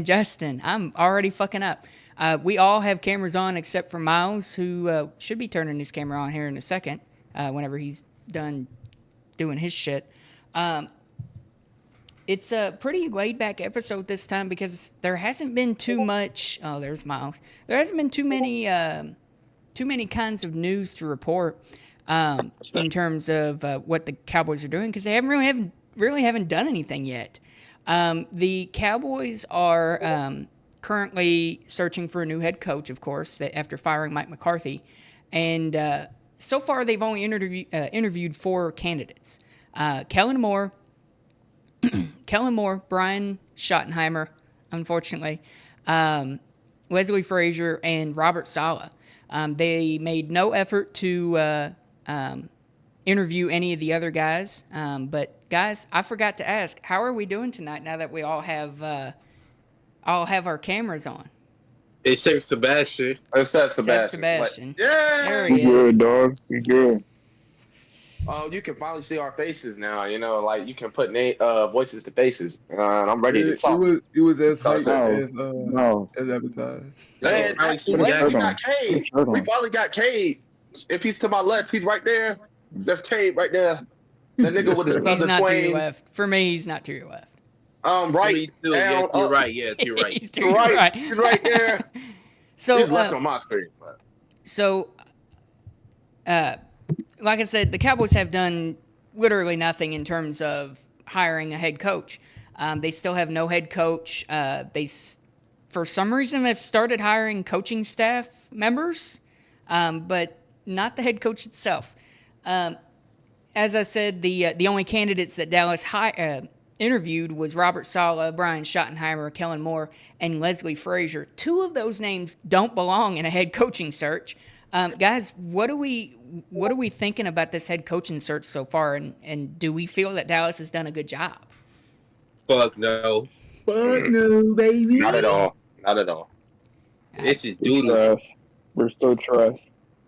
Justin. I'm already fucking up. We all have cameras on except for Miles, who should be turning his camera on here in a second, whenever he's done doing his shit. It's a pretty laid back episode this time because there hasn't been too much. Oh, there's Miles. There hasn't been too many kinds of news to report in terms of what the Cowboys are doing because they haven't done anything yet. The Cowboys are currently searching for a new head coach, of course, after firing Mike McCarthy, and so far they've only interviewed 4 candidates: Kellen Moore, Brian Schottenheimer, unfortunately, Leslie Frazier, and Robert Saleh. They made no effort to interview any of the other guys. But guys, I forgot to ask, how are we doing tonight now that we all have our cameras on? It's Sebastion. It's Sebastion. Like, yeah, there he is. Good, dog. We good. Oh, you can finally see our faces now. You know, like you can put voices to faces. And I'm ready to talk. It was as hype as advertised. Man, actually, we got Caib. We finally got Caib. If he's to my left, he's right there. There's Caib right there. That nigga with his he's not to your left. For me, he's not to your left. Right. Me too. Yeah, you're right. Yeah, you're right. He's right. He's right there. So he's left on my screen. But. So, like I said, the Cowboys have done literally nothing in terms of hiring a head coach. They still have no head coach. They, for some reason, have started hiring coaching staff members, but not the head coach itself. As I said, the only candidates that Dallas interviewed was Robert Saleh, Brian Schottenheimer, Kellen Moore, and Leslie Frazier. 2 of those names don't belong in a head coaching search. Guys, what are we thinking about this head coaching search so far, and do we feel that Dallas has done a good job? Fuck no. Fuck no, baby. Not at all. Not at all. This is doodle. We're still trash.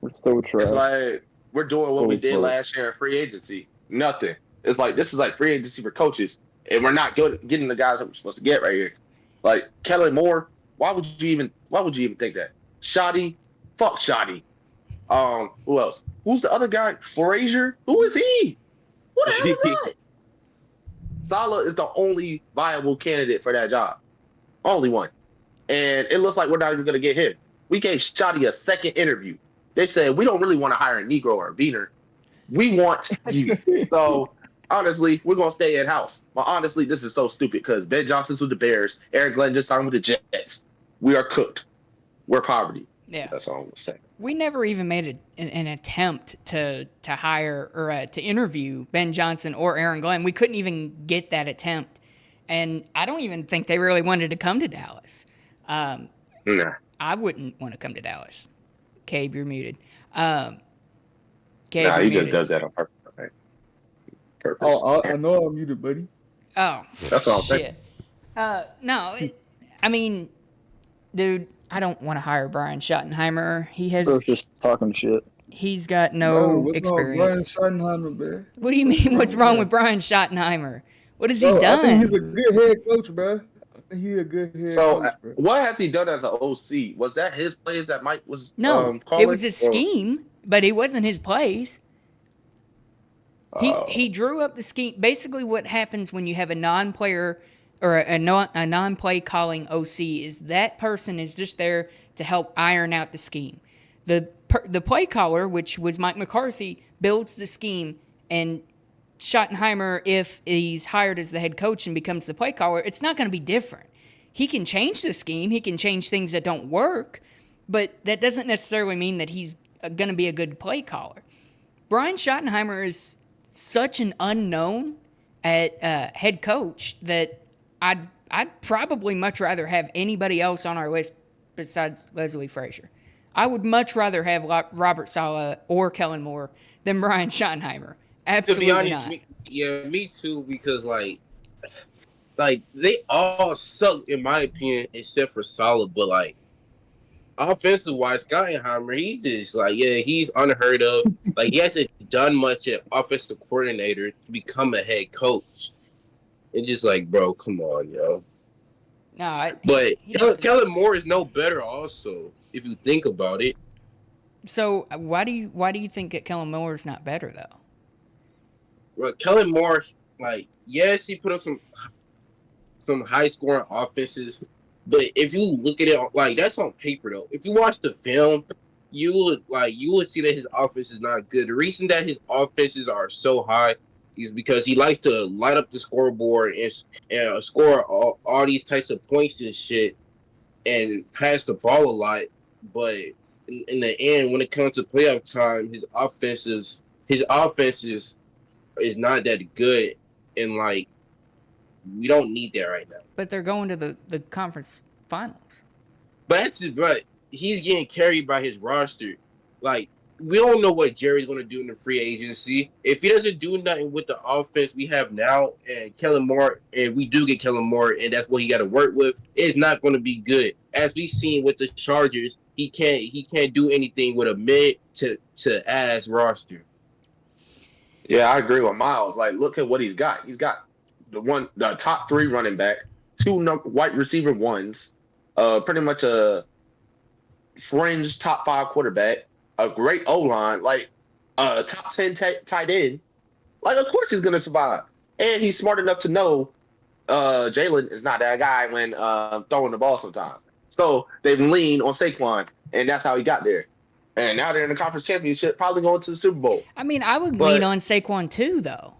It's like we're doing what we did last year in free agency. Nothing. It's like this is like free agency for coaches, and we're not good at getting the guys that we're supposed to get right here. Like Kellen Moore, why would you even think that? Shoddy, fuck Shoddy. Who else? Who's the other guy? Frazier? Who is he? What the hell is that? Saleh is the only viable candidate for that job. Only one. And it looks like we're not even going to get him. We gave Shoddy a second interview. They said, we don't really want to hire a Negro or a Beaner. We want you. So, honestly, we're going to stay in-house. But honestly, this is so stupid because Ben Johnson's with the Bears. Eric Glenn just signed with the Jets. We are cooked. We're poverty. Yeah. That's all I'm going to say. We never even made an attempt to hire or to interview Ben Johnson or Aaron Glenn. We couldn't even get that attempt. And I don't even think they really wanted to come to Dallas. Nah. I wouldn't want to come to Dallas. Caib, you're muted. Caib, he just does that on purpose. Right? Purpose. Oh, I know I'm muted, buddy. Oh, that's all I'm saying. No, I mean, dude, I don't want to hire Brian Schottenheimer. He has. Bro's just talking shit. He's got no experience. Brian Schottenheimer, man? What do you mean? What's wrong with Brian Schottenheimer? What has he done? I think he's a good head coach, bro. He's a good head coach, bro. What has he done as an OC? Was that his plays that Mike was calling? It was his scheme, but it wasn't his plays. He drew up the scheme. Basically, what happens when you have a non-player or a non-play calling OC is that person is just there to help iron out the scheme. The play caller, which was Mike McCarthy, builds the scheme, and Schottenheimer, if he's hired as the head coach and becomes the play caller, it's not going to be different. He can change the scheme. He can change things that don't work, but that doesn't necessarily mean that he's going to be a good play caller. Brian Schottenheimer is such an unknown at head coach that I'd probably much rather have anybody else on our list besides Leslie Frazier. I would much rather have Robert Saleh or Kellen Moore than Brian Schottenheimer. Absolutely to be honest, not. Me too, because like they all suck in my opinion, except for Saleh. But like offensive wise, Schottenheimer, he's just like he's unheard of. Like he hasn't done much at offensive coordinator to become a head coach. It's just like, bro, come on, yo. No, But Kellen Moore is no better. Also, if you think about it. So why do you think that Kellen Moore is not better though? Well, Kellen Moore, like, yes, he put up some high scoring offenses, but if you look at it, like, that's on paper though. If you watch the film, you would see that his offense is not good. The reason that his offenses are so high is because he likes to light up the scoreboard and score all these types of points and shit and pass the ball a lot. But in the end, when it comes to playoff time, his offenses is not that good, and like we don't need that right now. But they're going to the conference finals. But he's getting carried by his roster. Like, we don't know what Jerry's going to do in the free agency. If he doesn't do nothing with the offense we have now, and Kellen Moore, and we do get Kellen Moore, and that's what he got to work with, it's not going to be good. As we've seen with the Chargers, he can't do anything with a mid to ass roster. Yeah, I agree with Miles. Like, look at what he's got. He's got the top 3 running back, 2 wide receiver ones, pretty much a fringe top 5 quarterback, a great O-line, like a top 10 tight end. Like, of course he's gonna survive. And he's smart enough to know Jalen is not that guy when throwing the ball sometimes. So they've leaned on Saquon, and that's how he got there. And now they're in the conference championship, probably going to the Super Bowl. I mean, I would lean on Saquon too, though.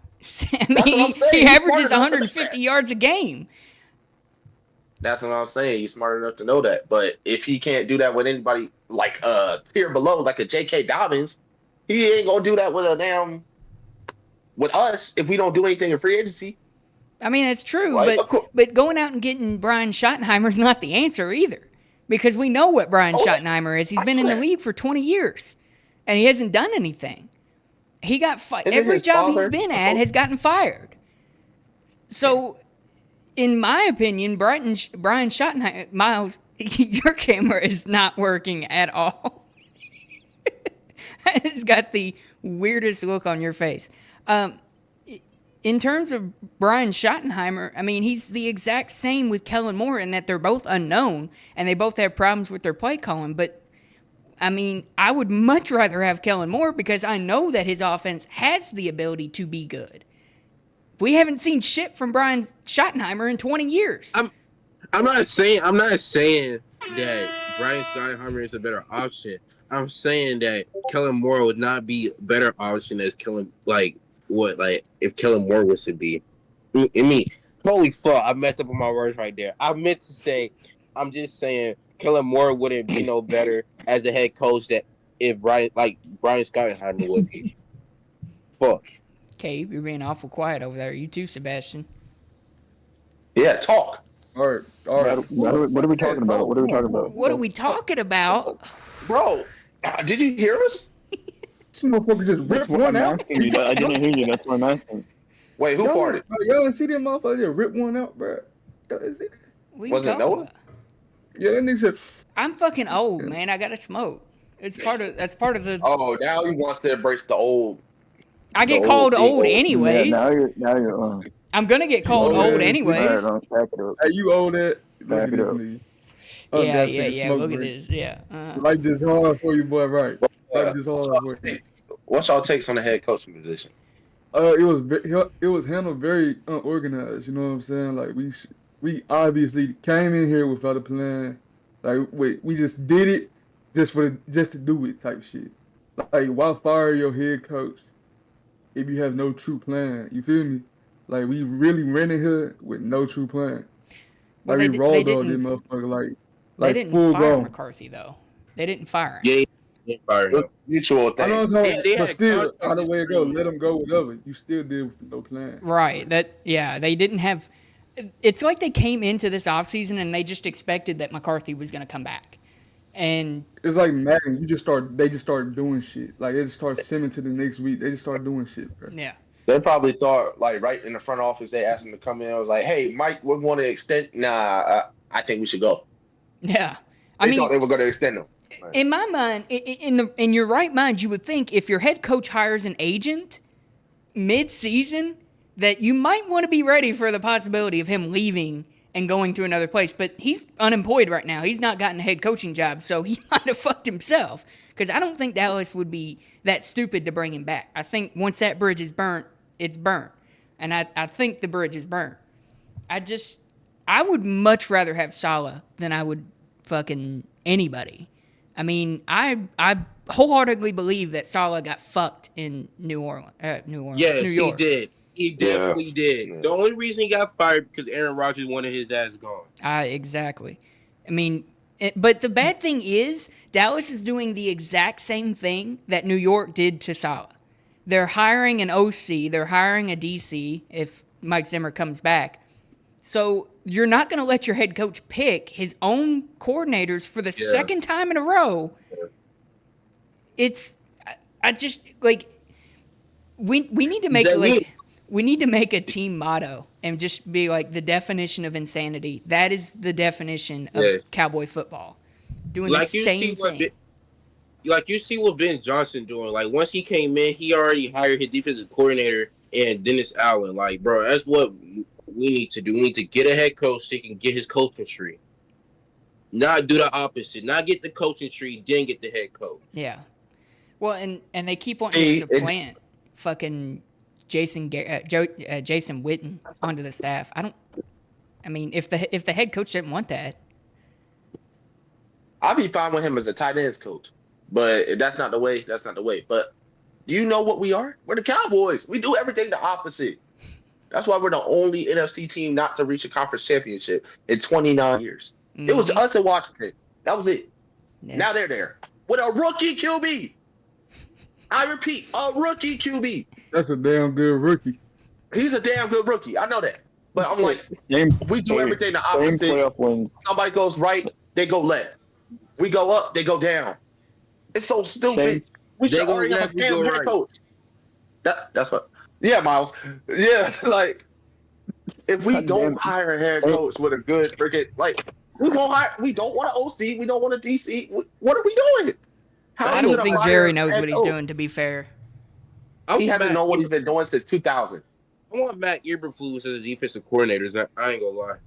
I what mean, I'm saying. he He's averages smart enough to 150 yards a game. That's what I'm saying. He's smart enough to know that. But if he can't do that with anybody like tier below, like a J.K. Dobbins, he ain't gonna do that with us if we don't do anything in free agency. I mean, it's true, Like, but going out and getting Brian Schottenheimer is not the answer either, because we know what Brian Schottenheimer is. He's been in the league for 20 years, and he hasn't done anything. He got every job he's been at has gotten fired. So, in my opinion, Brian Schottenheimer, Miles, your camera is not working at all. It's got the weirdest look on your face. In terms of Brian Schottenheimer, I mean, he's the exact same with Kellen Moore in that they're both unknown and they both have problems with their play calling. But, I mean, I would much rather have Kellen Moore because I know that his offense has the ability to be good. We haven't seen shit from Brian Schottenheimer in 20 years. I'm not saying that Brian Schottenheimer is a better option. I'm saying that Kellen Moore would not be a better option as if Kellen Moore was to be. I mean, holy fuck, I messed up on my words right there. I meant to say, I'm just saying Kellen Moore wouldn't be no better as the head coach that if Brian Schottenheimer would be. Fuck. Caib, you're being awful quiet over there. You too, Sebastion. Yeah, talk. All right. What are we talking about? What are we talking about? Bro, did you hear us? This motherfucker just ripped one out. I didn't hear you. That's what I'm asking. Wait, who farted? Y'all didn't see that motherfucker just rip one out, bro? Was it Noah? About? Yeah, that nigga said. I'm fucking old, man. I gotta smoke. That's part of the. Oh, now he wants to embrace the old. I get called old anyways. Yeah, now you're I'm gonna get called old anyways. Hey, you old that? Back it up. Yeah. Look at this. Yeah. Life just hard for you, boy. Right. Life just hard for you. What's y'all takes on the head coaching position? It was handled very unorganized. You know what I'm saying? Like we obviously came in here without a plan. Like we just did it just to do it type shit. Like, why fire your head coach if you have no true plan? You feel me? Like, we really ran in here with no true plan. Well, like, we rolled on this motherfucker they didn't full fire grown. McCarthy though. They didn't fire him. Yeah, they didn't fire him. Mutual I thing. know what I'm talking, They but had still, either way it go, let them go whatever. You still did with no plan. Right. They didn't have. It's like they came into this offseason and they just expected that McCarthy was going to come back. And it's like Madden. They just started doing shit. Like, they just started simming to the next week. They just started doing shit, bro. yeah. They probably thought, like, right in the front office, they asked him to come in. I was like, hey, Mike, we want to extend. Nah, I think we should go. Yeah. They thought they were going to extend him. In my mind, in your right mind, you would think if your head coach hires an agent mid-season, that you might want to be ready for the possibility of him leaving and going to another place. But he's unemployed right now. He's not gotten a head coaching job, so he might have fucked himself. Because I don't think Dallas would be that stupid to bring him back. I think once that bridge is burnt, it's burnt. And I think the bridge is burnt. I would much rather have Saleh than I would fucking anybody. I mean, I wholeheartedly believe that Saleh got fucked in New York. Yes, he did. He definitely did. The only reason he got fired because Aaron Rodgers wanted his ass gone. Exactly. I mean, but the bad thing is Dallas is doing the exact same thing that New York did to Saleh. They're hiring an OC. They're hiring a DC if Mike Zimmer comes back. So you're not going to let your head coach pick his own coordinators for the second time in a row. I just like we need to make we need to make a team motto and just be like the definition of insanity. That is the definition of Cowboy football. Doing the same thing. Like you see what Ben Johnson doing. Like once he came in, he already hired his defensive coordinator and Dennis Allen. Like, bro, that's what we need to do. We need to get a head coach so he can get his coaching tree. Not do the opposite. Not get the coaching tree, then get the head coach. Yeah. Well, and they keep wanting to supplant fucking Jason Witten onto the staff. I mean, if the head coach didn't want that, I'll be fine with him as a tight ends coach. But if that's not the way, that's not the way. But do you know what we are? We're the Cowboys. We do everything the opposite. That's why we're the only NFC team not to reach a conference championship in 29 years. Mm-hmm. It was us in Washington. That was it. Yeah. Now they're there with a rookie QB. I repeat, a rookie QB. That's a damn good rookie. He's a damn good rookie. I know that. But I'm like, we do everything the opposite. Somebody goes right, they go left. We go up, they go down. It's so stupid. We should already have a damn head coach. That's what. Yeah, Miles. Yeah, like if we don't hire a head coach with a good freaking we won't hire. We don't want an OC. We don't want a DC. What are we doing? I don't think Jerry knows what he's doing. To be fair, he hasn't known what he's been doing since 2000. I want Matt Eberflus as a defensive coordinator. I ain't gonna lie.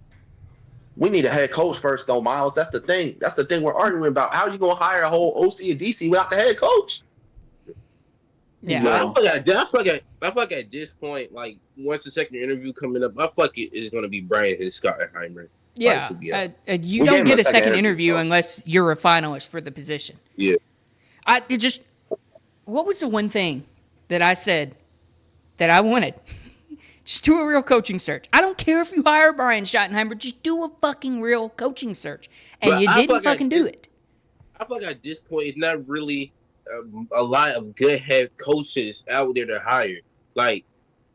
We need a head coach first, though, Miles. That's the thing. That's the thing we're arguing about. How are you gonna hire a whole OC and DC without the head coach? Yeah, I feel like at this point, like once the second interview coming up, I feel like it is gonna be Brian Schottenheimer. Yeah, you don't get a second interview unless you're a finalist for the position. Yeah, what was the one thing that I said that I wanted? Just do a real coaching search. I don't care if you hire Brian Schottenheimer. Just do a fucking real coaching search. And you didn't fucking do it. I feel like at this point, it's not really a lot of good head coaches out there to hire. Like,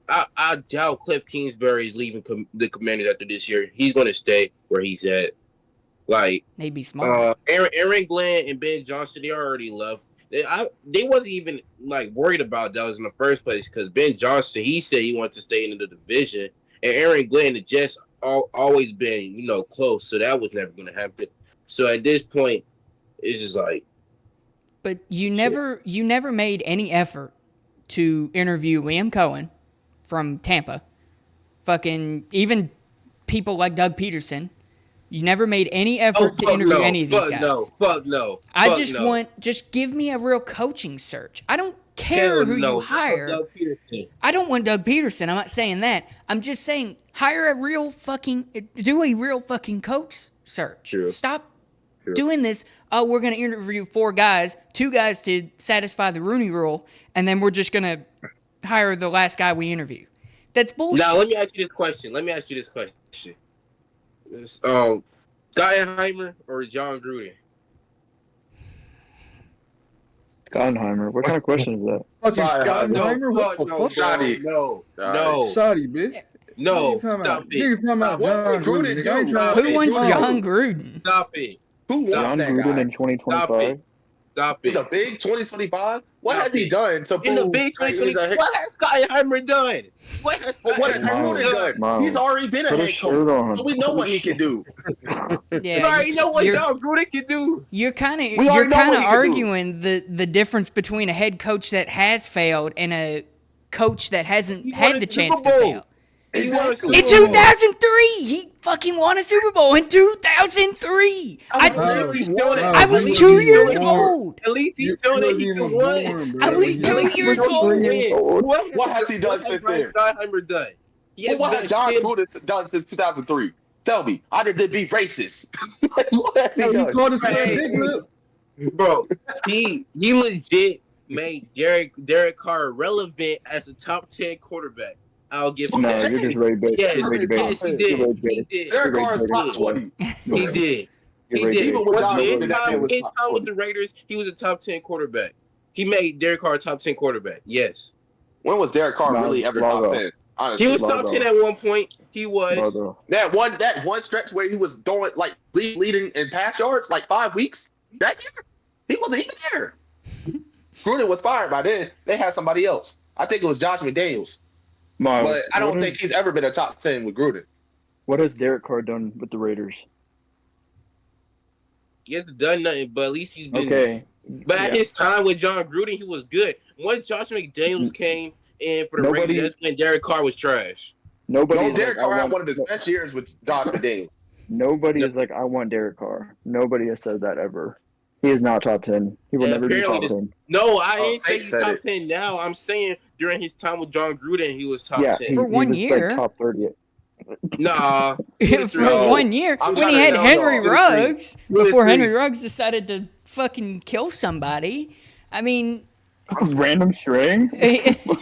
I doubt Cliff Kingsbury is leaving the Commanders after this year. He's going to stay where he's at. Like, they'd be smart. Aaron Glenn and Ben Johnson, they already left. They wasn't even like worried about Dallas in the first place because Ben Johnson, he said he wanted to stay in the division, and Aaron Glenn had just always been close, so that was never going to happen. So at this point, it's just like. But you never made any effort to interview Liam Cohen from Tampa, fucking even people like Doug Peterson. You never made any effort to interview any of these guys. Fuck no. I just give me a real coaching search. I don't care who you hire. I don't want Doug Peterson. I'm not saying that. I'm just saying do a real fucking coach search. True. Stop doing this. Oh, we're going to interview 4 guys, 2 guys to satisfy the Rooney Rule, and then we're just going to hire the last guy we interview. That's bullshit. Now, let me ask you this question. Schottenheimer or John Gruden? Schottenheimer. What kind of question is that? Fucking Schottenheimer? What the fuck? Shoddy. No. Shoddy, bitch. No. Stop it. Nigga talking about John Gruden. Who wants John Gruden? Stop it. Who wants John that Gruden guy? in 2025? Stop it. He's a big 2025? What has he done to in the big 2025? What has Schottenheimer done? What has Gruden done? He's already been a head coach, so we know what he can do. Yeah, you already know what John Gruden can do. You're kind of arguing the difference between a head coach that has failed and a coach that hasn't had the chance to fail. He won a Exactly. In Super Bowl. 2003, he fucking won a Super Bowl in 2003. I literally won it. I was He 2 wasn't years even born. old. At least he's He showing that wasn't he can even win. born, bro. I was when he 2 won. years was old. 3 years old. What has he done since Brian then? Steinheimer done? He Well, what hasn't has John shit. Gruden done since 2003? Tell me. How did they be racist? Like, what has he Hey, he done? called his son Hey. Big Lip. Bro, he legit made Derek Carr relevant as a top 10 quarterback. I'll give him No, that. you're just rage bait. Yes, You're rage yes, baiting. he You're did. rage He baiting. did. Derek You're Carr is rage top baiting. 20. He did. You're He rage did. Even baiting. with His John You're Gruden, rage that man time, was baiting. top with 20. the Raiders, he was a top 10 quarterback. He made Derek Carr a top 10 quarterback. Yes. When was Derek Carr No, really ever top Logo. 10? He Honestly. was top Logo. 10 at one point. He was. Logo. That one stretch where he was throwing like leading in pass yards like 5 weeks that year, he wasn't even there. Gruden was fired by then. They had somebody else. I think it was Josh McDaniels, Miles, but I don't think he's ever been a top 10 with Gruden. what has Derek Carr done with the Raiders? He hasn't done nothing, but at least he's been. Okay. But at Yeah. his time with John Gruden, he was good. Once Josh McDaniels came in for the Nobody- Raiders, that's when Derek Carr was trash. Nobody No, is Derek like, Carr I had want, one of his best years with Josh McDaniels. Nobody No. is like, I want Derek Carr. Nobody has said that ever. He is not top 10. He will And never be apparently top this- 10. No, I Oh, didn't say Saint he's said top it. 10 now. I'm saying during his time with John Gruden, he was top Yeah, 10. he, For he 1 was year. like top 30. Nah. For No. 1 year. I'm When trying he to had tell Henry y'all. Ruggs, Two to before three. Henry Ruggs decided to fucking kill somebody. I mean, Random string? well,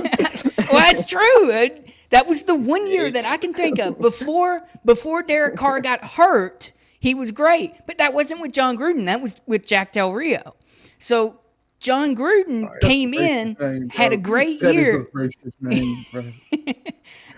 that's true. That was the 1 year that I can think of. Before Derek Carr got hurt, he was great. But that wasn't with John Gruden. That was with Jack Del Rio. So John Gruden came in, Name, had a bro. great That is year. a racist name, bro.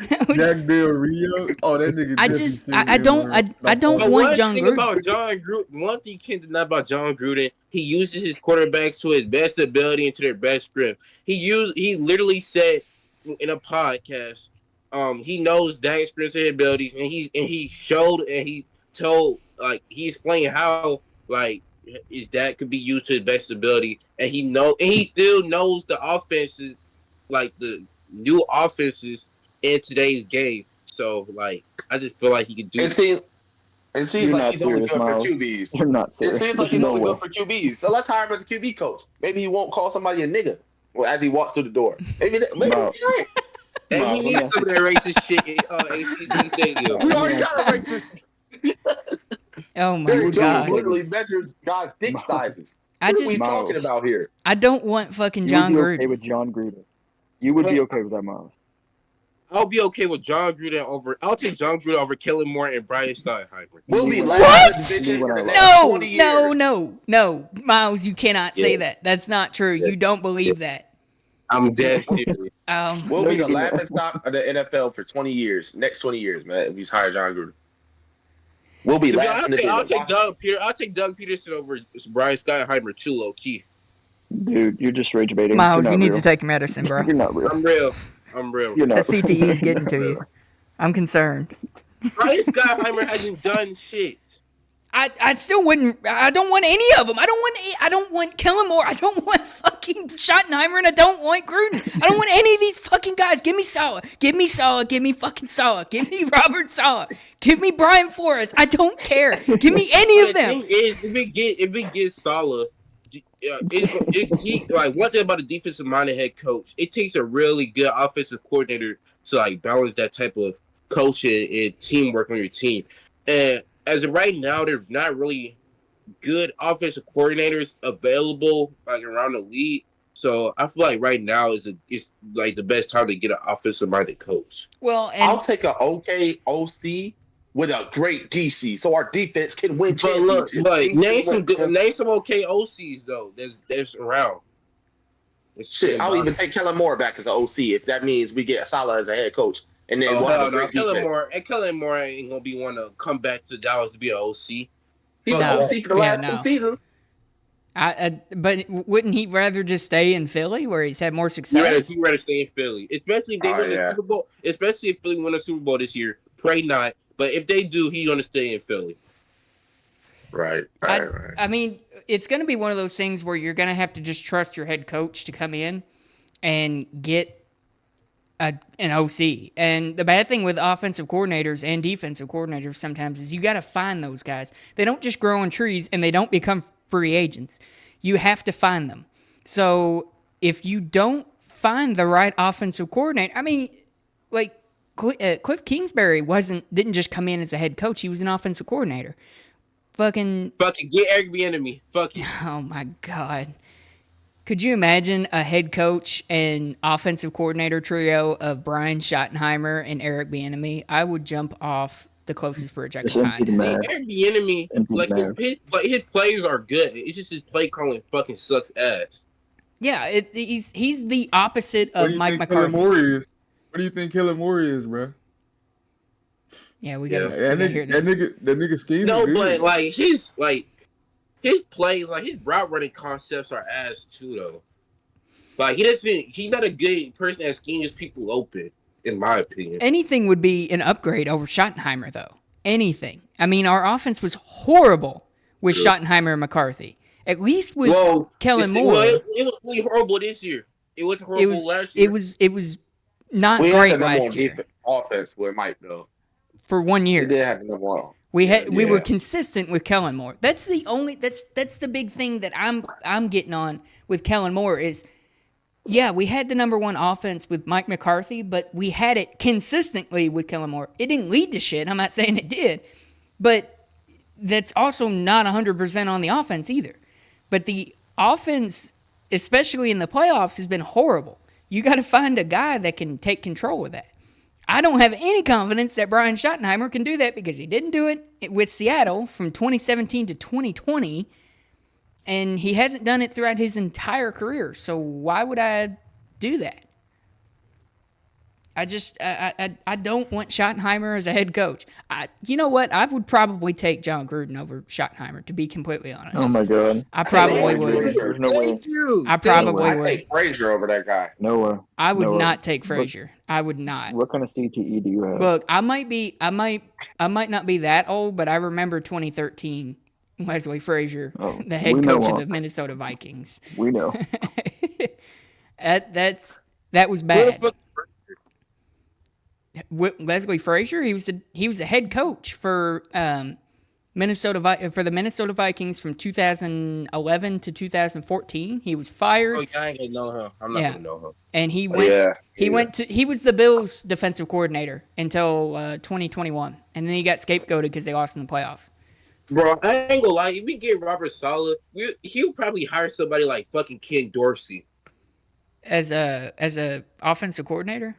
That was- Jack Del Rio. Oh, that nigga. I definitely just- seen I him don't- on- I don't But want one John thing Gruden. about John Gruden, one thing you can't deny about John Gruden, he uses his quarterbacks to his best ability and to their best strength. He literally said in a podcast, he knows Dak's strengths and abilities, and he showed and he told he explained how that could be used to his best ability, and he still knows the offenses, like the new offenses in today's game. So I just feel like he could do. It seems You're like not he's only serious, good Miles. for QBs. You're not It serious. seems like There's he's no only way. good for QBs. So let's hire him as a QB coach. Maybe he won't call somebody a nigga as he walks through the door. Maybe Miles. he's right. And Miles, he let me needs ask some of that racist shit in ACG Stadium. We already got a racist. oh my Jerry Jones God. literally measures guys' dick sizes. I What are we just, talking about here? I don't want fucking You John would be okay Gruden. with John Gruden. You would be okay with that, Miles. I'll be okay with John Gruden over. I'll take John Gruden over Kellen Moore and Brian Steinheimer. We'll be What? laughing at this bitch for the next No, 20 years. no, Miles, you cannot say Yeah. that. That's not true. Yeah. You don't believe that. I'm dead serious. We'll No, be you the do laughing not. stock of the NFL for 20 years. Next 20 years, man. If he's hired John Gruden. We'll be laughing at I'll take Doug Peterson over Brian Steinheimer too, low key. Dude, you're just rage baiting. Miles, You're you not need real. to take medicine, bro. You're not real. I'm real. I'm real. You're not That real. CTE is getting to you. I'm concerned. Brian Steinheimer hasn't done shit. I still wouldn't. I don't want any of them. I don't want Kellen Moore. I don't want fucking Schottenheimer, and I don't want Gruden. I don't want any of these fucking guys. Give me Saleh. Give me Saleh. Give me fucking Saleh. Give me Robert Saleh. Give me Brian Flores. I don't care. Give me any of The them. thing is, if it gets Saleh, one thing about a defensive minded head coach, it takes a really good offensive coordinator to balance that type of coaching and teamwork on your team. And as of right now, there's not really good offensive coordinators available around the league. So I feel like right now is the best time to get an offensive minded coach. Well, I'll and take an okay OC with a great DC so our defense can win But look, championships. name some okay OCs though. That's around. Shit, I'll even take Kellen Moore back as an OC if that means we get Saleh as a head coach. And then we'll have a great defense. Kellen Moore ain't gonna be one to come back to Dallas to be an OC. He's No. an OC for the last Yeah, no. 2 seasons. but wouldn't he rather just stay in Philly where he's had more success? He rather stay in Philly, especially if they win the Super Bowl. Especially if Philly win a Super Bowl this year. Pray not, but if they do, he's gonna stay in Philly. Right. I mean, it's going to be one of those things where you're going to have to just trust your head coach to come in and get an OC. And the bad thing with offensive coordinators and defensive coordinators sometimes is you got to find those guys. They don't just grow on trees and they don't become free agents. You have to find them. So if you don't find the right offensive coordinator, I mean, like Cliff Kingsbury didn't just come in as a head coach. He was an offensive coordinator. Fucking get Eric Bieniemy. Fuck it. Oh my God. Could you imagine a head coach and offensive coordinator trio of Brian Schottenheimer and Eric Bieniemy? I would jump off the closest bridge I could find. Eric Bieniemy, his plays are good. It's just his play calling fucking sucks ass. Yeah, he's the opposite of Mike McCarthy. What do you think Kellen Moore is, bro? Yeah, we got that nigga scheme. No, but like his plays, like his route running concepts are ass too, though. Like he's not a good person that schemes people open, in my opinion. Anything would be an upgrade over Schottenheimer, though. Anything. I mean, our offense was horrible with Schottenheimer and McCarthy. At least with Kellen Moore. It was really horrible this year. It was horrible last year. It was not great last year. Offense with Mike though. For 1 year. He did have the one. We were consistent with Kellen Moore. That's the big thing that I'm getting on with Kellen Moore is, yeah, we had the number one offense with Mike McCarthy, but we had it consistently with Kellen Moore. It didn't lead to shit. I'm not saying it did, but that's also not 100% on the offense either. But the offense, especially in the playoffs, has been horrible. You got to find a guy that can take control of that. I don't have any confidence that Brian Schottenheimer can do that because he didn't do it with Seattle from 2017 to 2020, and he hasn't done it throughout his entire career. So why would I do that? I don't want Schottenheimer as a head coach. You know what? I would probably take John Gruden over Schottenheimer, to be completely honest. Oh my God! I probably would. There's no way. I probably I'd would. take Frazier over that guy. No way. I would not take Frazier. I would not. What kind of CTE do you have? Look, I might not be that old, but I remember 2013 Leslie Frazier, the head coach of the Minnesota Vikings. We know. That was bad. Leslie Frazier, he was a head coach for the Minnesota Vikings from 2011 to 2014. He was fired. Oh, yeah, I ain't gonna know him. I'm not gonna know him. And he was the Bills defensive coordinator until 2021, and then he got scapegoated because they lost in the playoffs. Bro, I ain't gonna lie. If we get Robert Saleh, he'll probably hire somebody like fucking Ken Dorsey as a offensive coordinator.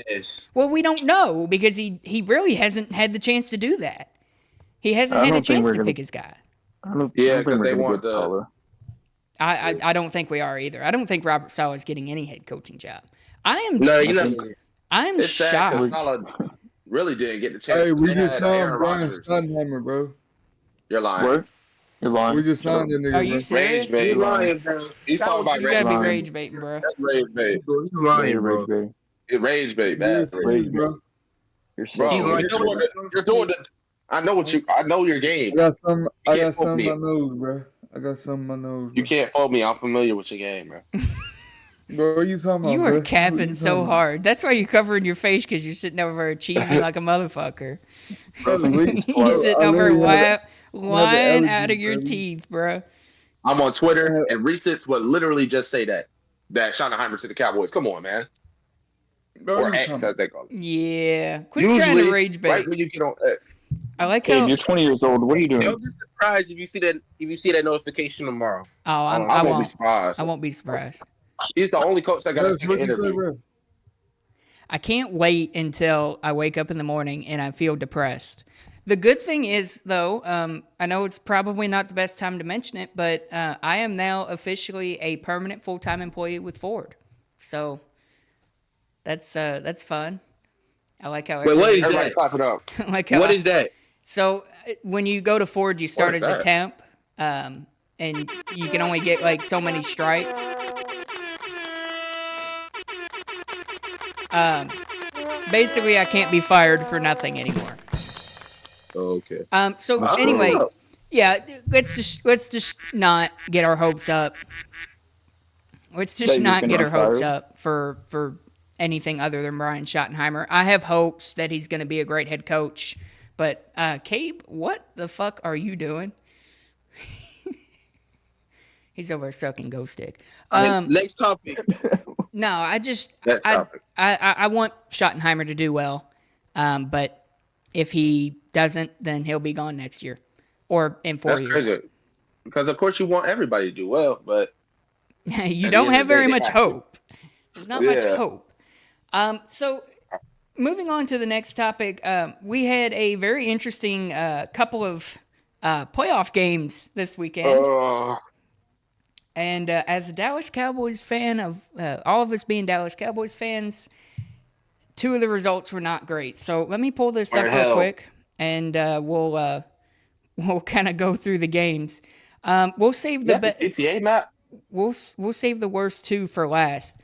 Yes. Well, we don't know because he really hasn't had the chance to do that. He hasn't had a chance to pick his guy. Because they want the. I don't think we are either. I don't think Robert Saleh is getting any head coaching job. I'm shocked. Saleh really didn't get the chance. Hey, we just signed Brian Schottenheimer, bro. You're lying. What? You're lying. We just signed that nigga. Are you serious? Rage bait. lying, bro. He's talking about You gotta be rage baiting, bro. That's rage bait. He's lying, bro. It's rage bait, bad. Rage, bro. You're Bro, He's like, you're doing it. I know your game. I got some can't in my me. nose, bro. I got some in my nose. You can't fool me. I'm familiar with your game, bro. Bro, what you talking about, You bro? are capping so hard. That's why you're covering your face, because you're sitting over there cheesy like a motherfucker. You're sitting over lying out of your teeth, bro. I'm on Twitter, and Reese's would literally just say that Schottenheimer to the Cowboys. Come on, man. Bro, Or X, as they call it. Yeah. Quit trying to rage bait. Right when you get on X. I like Hey, how. you're 20 years old. What are you doing? Don't be surprised if you see that notification tomorrow. Oh, I won't be surprised. I won't be surprised. He's the only coach that got a What second you say, interview. bro? I can't wait until I wake up in the morning and I feel depressed. The good thing is, though, I know it's probably not the best time to mention it, but I am now officially a permanent full-time employee with Ford. So that's fun. I like how Wait, what is Everybody that? clap it up. What is that? So when you go to Ford, you start What as is a that? temp, and you can only get like so many strikes. Basically, I can't be fired for nothing anymore. Oh, okay. So anyway, yeah, let's just not get our hopes up. Let's just That you not can get our get hopes fired? up for anything other than Brian Schottenheimer. I have hopes that he's going to be a great head coach. But, Caib, what the fuck are you doing? He's over sucking ghost stick. Next topic. No, I want Schottenheimer to do well. But if he doesn't, then he'll be gone next year or in 4 years. Crazy. Because, of course, you want everybody to do well, but you don't have very much hope. There's not much hope. So moving on to the next topic, we had a very interesting couple of playoff games this weekend. And as a Dallas Cowboys fan, of all of us being Dallas Cowboys fans, two of the results were not great. So let me pull this up real quick, and we'll kind of go through the games. We'll save the GTA map. We'll save the worst two for last.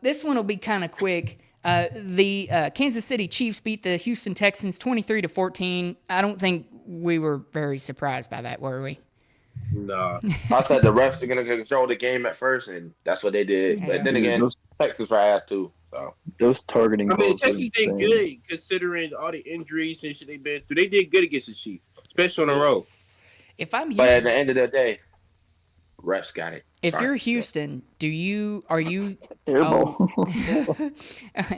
This one will be kind of quick. The Kansas City Chiefs beat the Houston Texans 23-14. I don't think we were very surprised by that, were we? Nah. I said the refs are going to control the game at first, and that's what they did. Yeah. But then again, Texas were ass too. So those targeting. I mean, Texas did good considering all the injuries and shit they've been through. They did good against the Chiefs, especially on the road. But at the end of the day, refs got it. If you're Houston, are you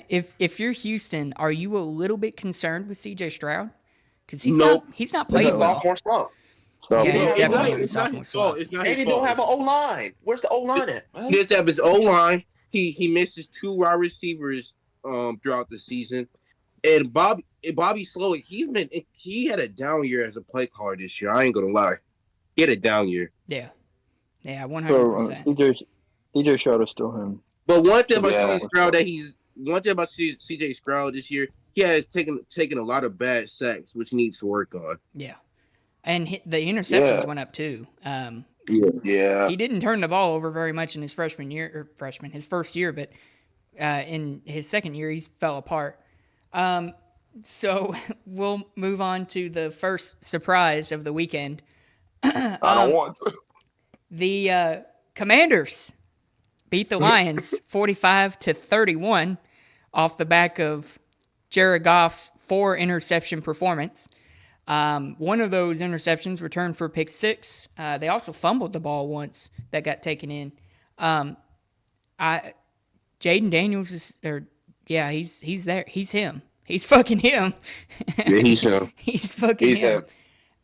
if you're Houston, are you a little bit concerned with CJ Stroud? Because he's not played well. Sophomore slump. Yeah, he's definitely it's not his fault. It's not his And he fault. don't have an O-line. Where's the O-line at? He doesn't have his O-line. He missed his two wide receivers throughout the season. And Bobby Slowick, he had a down year as a play caller this year. I ain't gonna lie. He had a down year. Yeah, 100%. CJ Stroud is still him. But one thing about CJ Stroud this year, he has taken a lot of bad sacks, which he needs to work on. Yeah. And the interceptions went up too. Yeah. He didn't turn the ball over very much in his first year, but in his second year, he fell apart. So we'll move on to the first surprise of the weekend. I don't want to. The Commanders beat the Lions 45-31 off the back of Jared Goff's 4 interception performance. One of those interceptions returned for pick 6. They also fumbled the ball once that got taken in. Jaden Daniels he's there. He's him. He's fucking him. Yeah, he's him. He's fucking him.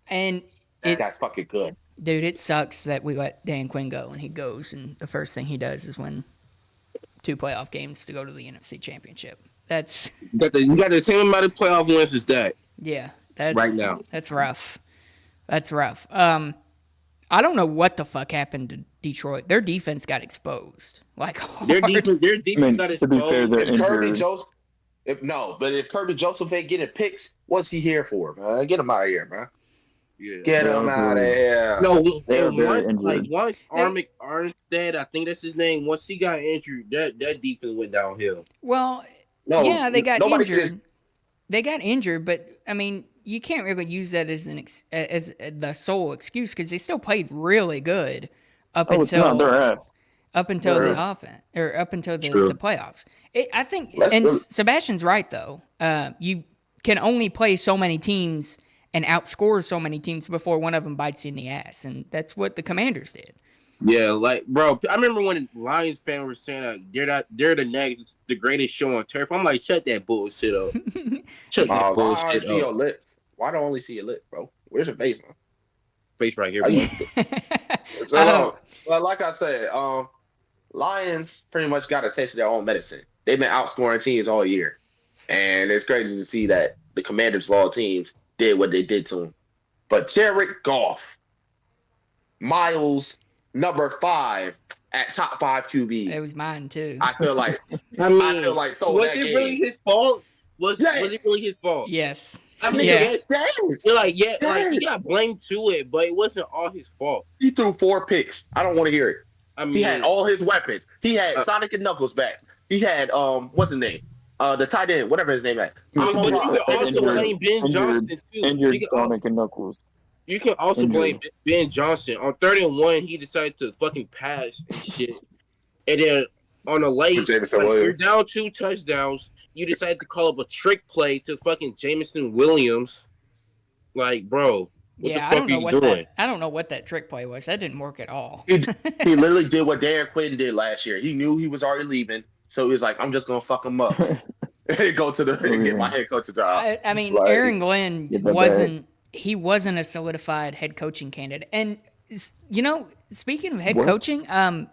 And that guy's fucking good. Dude, it sucks that we let Dan Quinn go, and he goes, and the first thing he does is win 2 playoff games to go to the NFC Championship. That's you got the same amount of playoff wins as that. Yeah. That's, right now. That's rough. I don't know what the fuck happened to Detroit. Their defense got exposed. Like hard. Their defense got exposed. To be fair, they're injured. If Kirby Joseph ain't getting picks, what's he here for, man? Get him out of here, man. Yeah. Get him out of here. No, once Armstead, I think that's his name. Once he got injured, that defense went downhill. Well, yeah, they got injured. They got injured, but I mean, you can't really use that as as the sole excuse because they still played really good up until the offense or up until the playoffs. I think, Sebastian's right though. You can only play so many teams and outscore so many teams before one of them bites you in the ass, and that's what the Commanders did. Yeah, like bro, I remember when Lions fans were saying they're the greatest show on turf. I'm like, shut that bullshit up. Shut that bullshit see up. your lips? Why don't I only see your lips, bro? Where's your face, man? Face right here. Well, like I said, Lions pretty much got a taste of their own medicine. They've been outscoring teams all year, and it's crazy to see that the Commanders' law teams did what they did to them. But Jared Goff, Miles, number 5 at top 5 QB. It was mine too. I feel like so. Was it really his fault? Was it really his fault? Yes. I mean, yes. Like he got blamed to it, but it wasn't all his fault. He threw 4 picks. I don't want to hear it. I mean, he had all his weapons. He had Sonic and Knuckles back. He had what's his name? The tight end, whatever his name is. But you can also blame Ben Johnson too. Injured Sonic and Knuckles. You can also blame Ben Johnson. On 3rd and 1, he decided to fucking pass and shit. And then on a late. Jameson Like, you're Williams. down 2 touchdowns. You decide to call up a trick play to fucking Jameson Williams. Like, bro, what the fuck are you doing? I don't know what that trick play was. That didn't work at all. He literally did what Darren Quinn did last year. He knew he was already leaving, so he was like, "I'm just gonna fuck him up and go to get my head coach job." I mean, Like, Aaron Glenn wasn't a solidified head coaching candidate. And speaking of head coaching,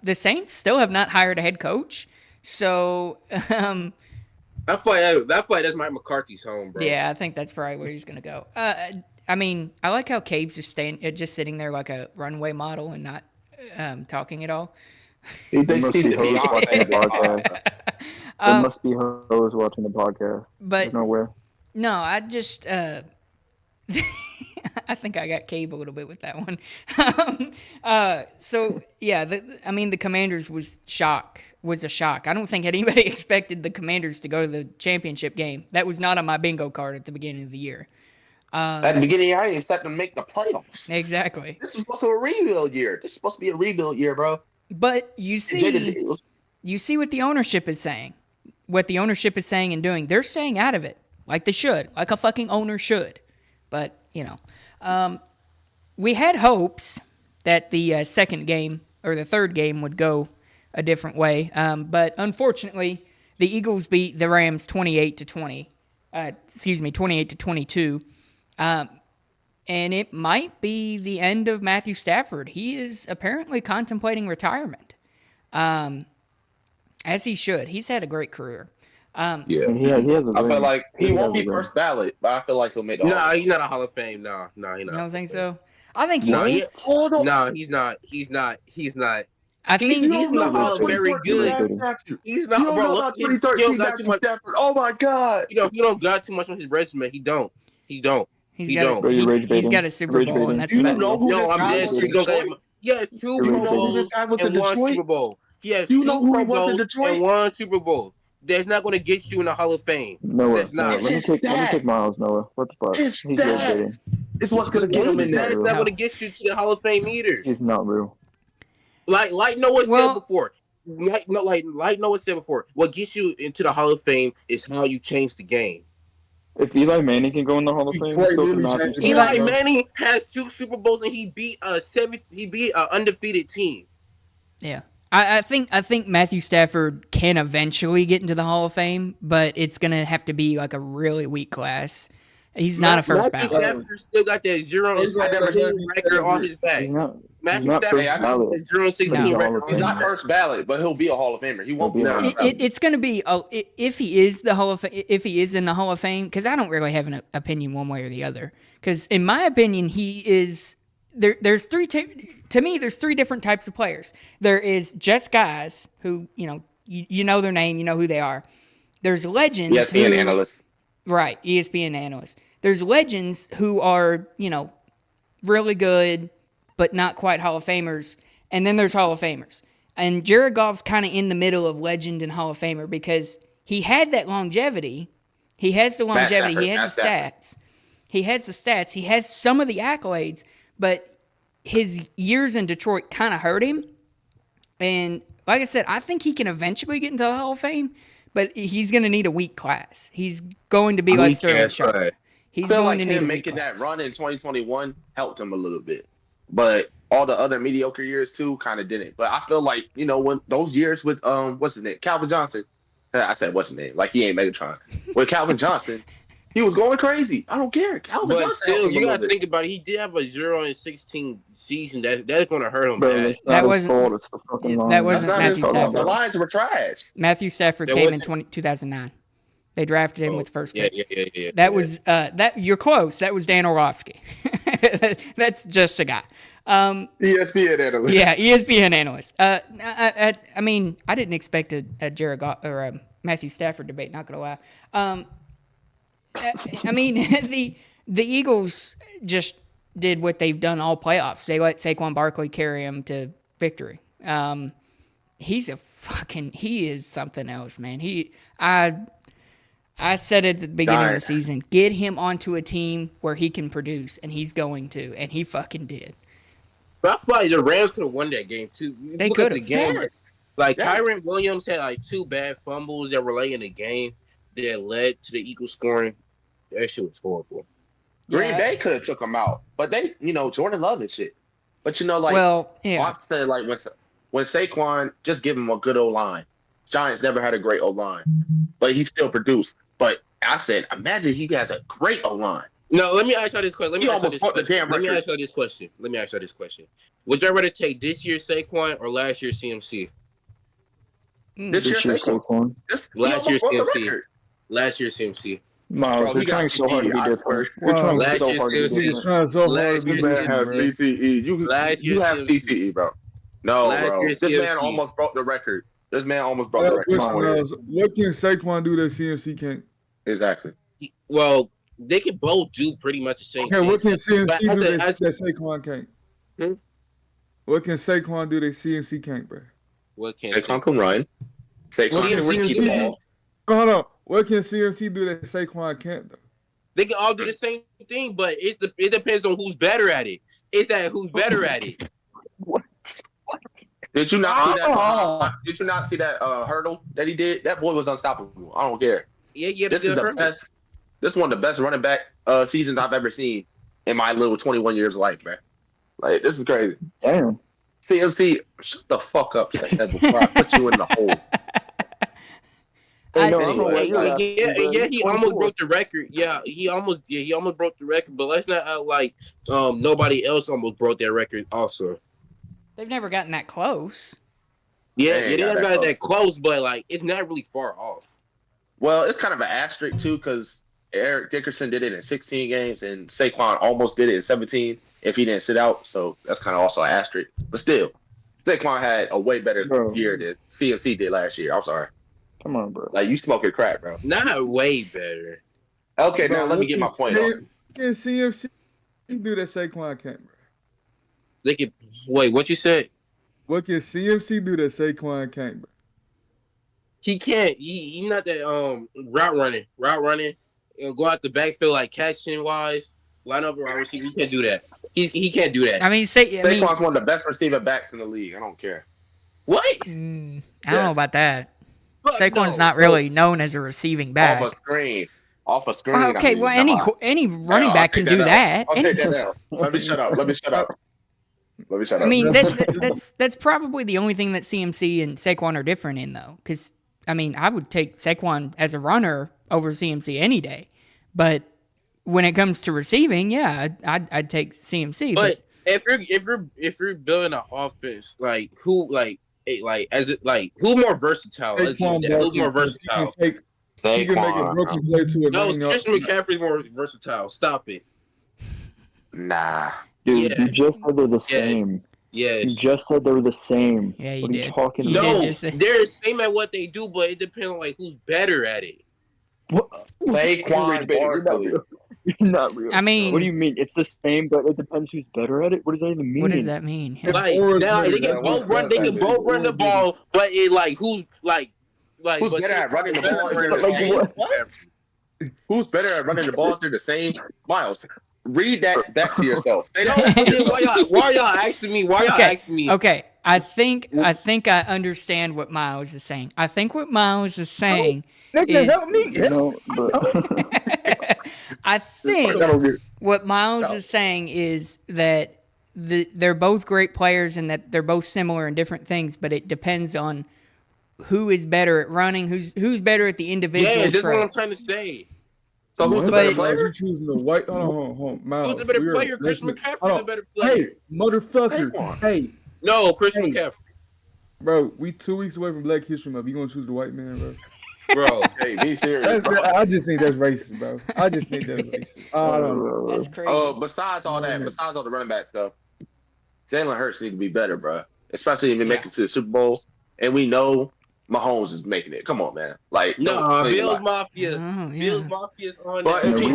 the Saints still have not hired a head coach. So I feel like that's Mike McCarthy's home, bro. yeah, I think that's probably where he's gonna go. I mean, I like how Caib's just sitting there like a runway model and not talking at all. he thinks he's the hoes watching the Beyonce. podcast. There must be hoes watching the podcast. But There's nowhere. no, I just I think I got Caib a little bit with that one. So yeah, the Commanders was a shock. I don't think anybody expected the Commanders to go to the championship game. That was not on my bingo card at the beginning of the year. At the beginning, I didn't expect them to make the playoffs. Exactly. This is supposed to be a rebuild year. This is supposed to be a rebuild year, bro. But you see what the ownership is saying. What the ownership is saying and doing. They're staying out of it, like they should, like a fucking owner should. But we had hopes that the second game or the third game would go a different way. But unfortunately, the Eagles beat the Rams 28-20. 28-22. And it might be the end of Matthew Stafford. He is apparently contemplating retirement, as he should. He's had a great career. Yeah, he has a I feel ring. like he won't be first ballot, but I feel like he'll make the Nah, he's not a Hall of Fame. Nah, he's not. You don't think so? I think he. No, will. he's not. He's not. I think he's not very good. He's not, bro. Look, he don't got too much. Oh my god! He don't got too much on his resume. He don't. He's got a Super Bowl, and that's You about know it. who No, this I'm guy dead was serious. in Detroit? He has 2 You Pro know who Bowls this guy was in and 1 Detroit? Super Bowl. He has You 2 know who Pro he was in Bowls Detroit? and 1 Super Bowl. That's not going to get you in the Hall of Fame. Noah, That's not. let me take Miles, Noah. What the fuck? His He's rotating. stats. It's what's gonna get him in That's there. not going to get you to the Hall of Fame either. He's not real. Like Noah said before. Like Noah said before. What gets you into the Hall of Fame is how you change the game. If Eli Manning can go in the Hall of Fame, so can Matthew Stafford. Eli Manning has 2 Super Bowls and he beat an undefeated team. Yeah. I think Matthew Stafford can eventually get into the Hall of Fame, but it's gonna have to be like a really weak class. He's not a first ballot. Matthew Stafford still got that 0-16 record on his back. Matthew Stafford has a 0-16 record. He's not first ballot, but he'll be a Hall of Famer. He won't be. It's going to be if he is the Hall of if he is in the Hall of Fame, because I don't really have an opinion one way or the other. Because in my opinion, he is. There's 3 to me. There's 3 different types of players. There is just guys who you know their name, you know who they are. There's legends. ESPN analysts. Right, ESPN analysts. There's legends who are really good, but not quite Hall of Famers. And then there's Hall of Famers. And Jared Goff's kind of in the middle of legend and Hall of Famer because he had that longevity. He has the longevity. He has the stats. He has the stats. He has some of the accolades, but his years in Detroit kind of hurt him. And like I said, I think he can eventually get into the Hall of Fame, but he's going to need a weak class. He's going to be like Sterling Sharp. He's going to need him making that run in 2021 helped him a little bit. But all the other mediocre years too kind of didn't. But I feel like, when those years with what's his name? Calvin Johnson. I said what's his name? Like he ain't Megatron. With Calvin Johnson, he was going crazy. I don't care. Calvin Johnson. Still, you gotta think about it. He did have a 0-16 season. That's gonna hurt him. Bro, that wasn't Matthew Stafford. The Lions were trash. Matthew Stafford came in 2009. They drafted him with the first pick. Yeah. That was you're close. That was Dan Orlovsky. That's just a guy. ESPN analyst. Yeah, ESPN analyst. I mean, I didn't expect a Jared Goff or a Matthew Stafford debate. Not gonna lie. I mean, the Eagles just did what they've done all playoffs. They let Saquon Barkley carry him to victory. He is something else, man. I said it at the beginning of the season, get him onto a team where he can produce, and he's going to, and he fucking did. But I feel like the Rams could have won that game too. They could have. Like Yeah. Kyron Williams had like 2 bad fumbles that were late in the game that led to the Eagles scoring. That shit was horrible. Green Bay could have took him out, but they, Jordan Love and shit. But like, Well, yeah. I said, like when Saquon, just give him a good O line. Giants never had a great O line, but he still produced. But I said, imagine he has a great O line. No, let me ask you this question. Let me ask you this question. Would you rather take this year's Saquon or last year's CMC? This year's Saquon. Last year's CMC. Last year's CMC. Miles, you're trying so hard to be different. You're trying so hard to be different. This man has CTE. You have CTE, bro. No, bro. This man almost broke the record. What can Saquon do that CMC can't? Exactly. Well, they can both do pretty much the same thing. Okay, what can CMC do that Saquon can't? What can Saquon do that CMC can't, bro? Saquon can run. Saquon can receive the ball. Hold on. What can CMC do that Saquon can't, though? They can all do the same thing, but it depends on who's better at it. It's that who's better at it. What? Did you not see that? Did you not see that hurdle that he did? That boy was unstoppable. I don't care. Yeah. This is the best. This is one of the best running back seasons I've ever seen in my little 21 years of life, man. Like, this is crazy. Damn. CMC, shut the fuck up, before I put you in the hole. He almost broke the record. Yeah, he almost broke the record. But let's not act like nobody else almost broke that record. Also, they've never gotten that close. Yeah, they never got that close, but like it's not really far off. Well, it's kind of an asterisk too, because Eric Dickerson did it in 16 games, and Saquon almost did it in 17 if he didn't sit out. So that's kind of also an asterisk. But still, Saquon had a way better year than CMC did last year. I'm sorry. Come on, bro. Like, you smoking crack, bro. Not way better. Okay, now let me get my point off. Can CMC do that Saquon can't, bro? They can. Wait, what you said? What can CMC do that Saquon can't, bro? He can't. He not that route running, go out the backfield like catching wise, line up around receiver. He can't do that. He can't do that. Saquon's one of the best receiver backs in the league. I don't care. What? I don't know about that. Saquon's not really known as a receiving back. Off a screen. Okay, well, any running back can do that. I'll take that down. Let me shut up. I mean, that's probably the only thing that CMC and Saquon are different in, though. Because, I mean, I would take Saquon as a runner over CMC any day. But when it comes to receiving, yeah, I'd take CMC. But if you're building an offense, like who who's more versatile? Who's more versatile? He can make a broken play to a No, Christian McCaffrey's more versatile. Stop it. Nah. Dude, you just said they're the same. Yes. You just said they were the same. Yeah, you what did. Are you talking no, about? they're the same at what they do, but it depends on like who's better at it. What? Saquon Barkley. Not real. I mean, what do you mean? It's the same, but it depends who's better at it. What does that even mean? What does that mean? Like now they can both run. They can both run the ball, but it like who's better at running the ball? Who's better at running the ball? They're the same. Miles, read that to yourself. Say that. Why y'all asking me? Asking me? Okay, I think I understand what Miles is saying. I think what Miles is saying is help me. I think what Miles is saying is that they're both great players and that they're both similar in different things, but it depends on who is better at running, who's better at the individual traits. Yeah, that's what I'm trying to say. So who's the better player? You're choosing the white. Hold on, Miles. Who's the better player? Christian McCaffrey's the better player. Hey, motherfucker. Hey. No, Christian McCaffrey. Bro, we 2 weeks away from Black History Month. You gonna choose the white man, bro? Bro, hey, be serious. I just think that's racist, bro. I just think that's racist. I don't know. That's crazy. Besides all the running back stuff, Jalen Hurts need to be better, bro. Especially if he make it to the Super Bowl, and we know Mahomes is making it. Come on, man. Like Bills Mafia. Bills Mafia's on. But if he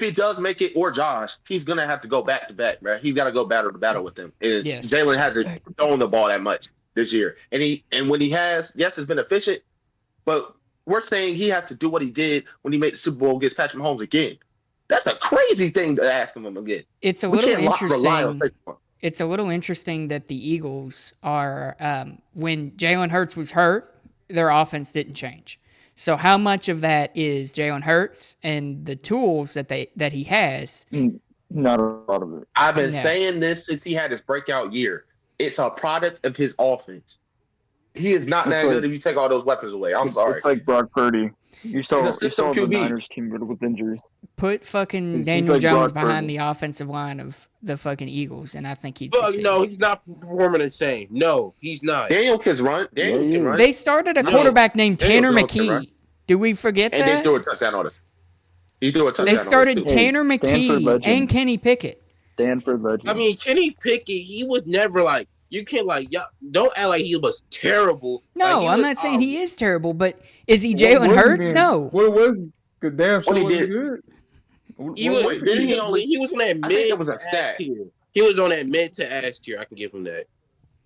does make it, or Josh, he's gonna have to go back to back, man. He's got to go battle to battle with them. Jalen hasn't thrown the ball that much this year, and when he has, yes, it's been efficient. But we're saying he has to do what he did when he made the Super Bowl against Patrick Mahomes again. That's a crazy thing to ask him again. It's a little interesting. it's a little interesting that the Eagles are when Jalen Hurts was hurt, their offense didn't change. So how much of that is Jalen Hurts and the tools that he has? Not a lot of it. I've been No. saying this since he had his breakout year. It's a product of his offense. He is not that good if you take all those weapons away. I'm sorry. It's like Brock Purdy. You saw He's a system the QB. Niners team riddled with injuries. Put fucking He's Daniel like Jones Brock behind Purdy. the offensive line of the fucking Eagles, and I think he'd Fuck succeed. no, he's not performing the same. No, he's not. Daniel can run. Daniel Yeah, can run. They started a No. quarterback named Daniel Tanner Jones can run. McKee. Do we forget And they that? threw a touchdown on us. He threw a touchdown They on us, started too. Tanner Stanford McKee legend. and Kenny Pickett. Stanford legend. I mean, Kenny Pickett, he was never like, you can't like, y'all, don't act like he was terrible. No, Like, I'm was not saying he awful. is terrible, but is he What Jalen was he Hurts? then? No. What was he? Cause damn sure What he wasn't did- good. He What was, Wait, didn't he, he only- he was on that I think mid that was a to ass stat. tier. He was on that mid to ass tier. I can give him that.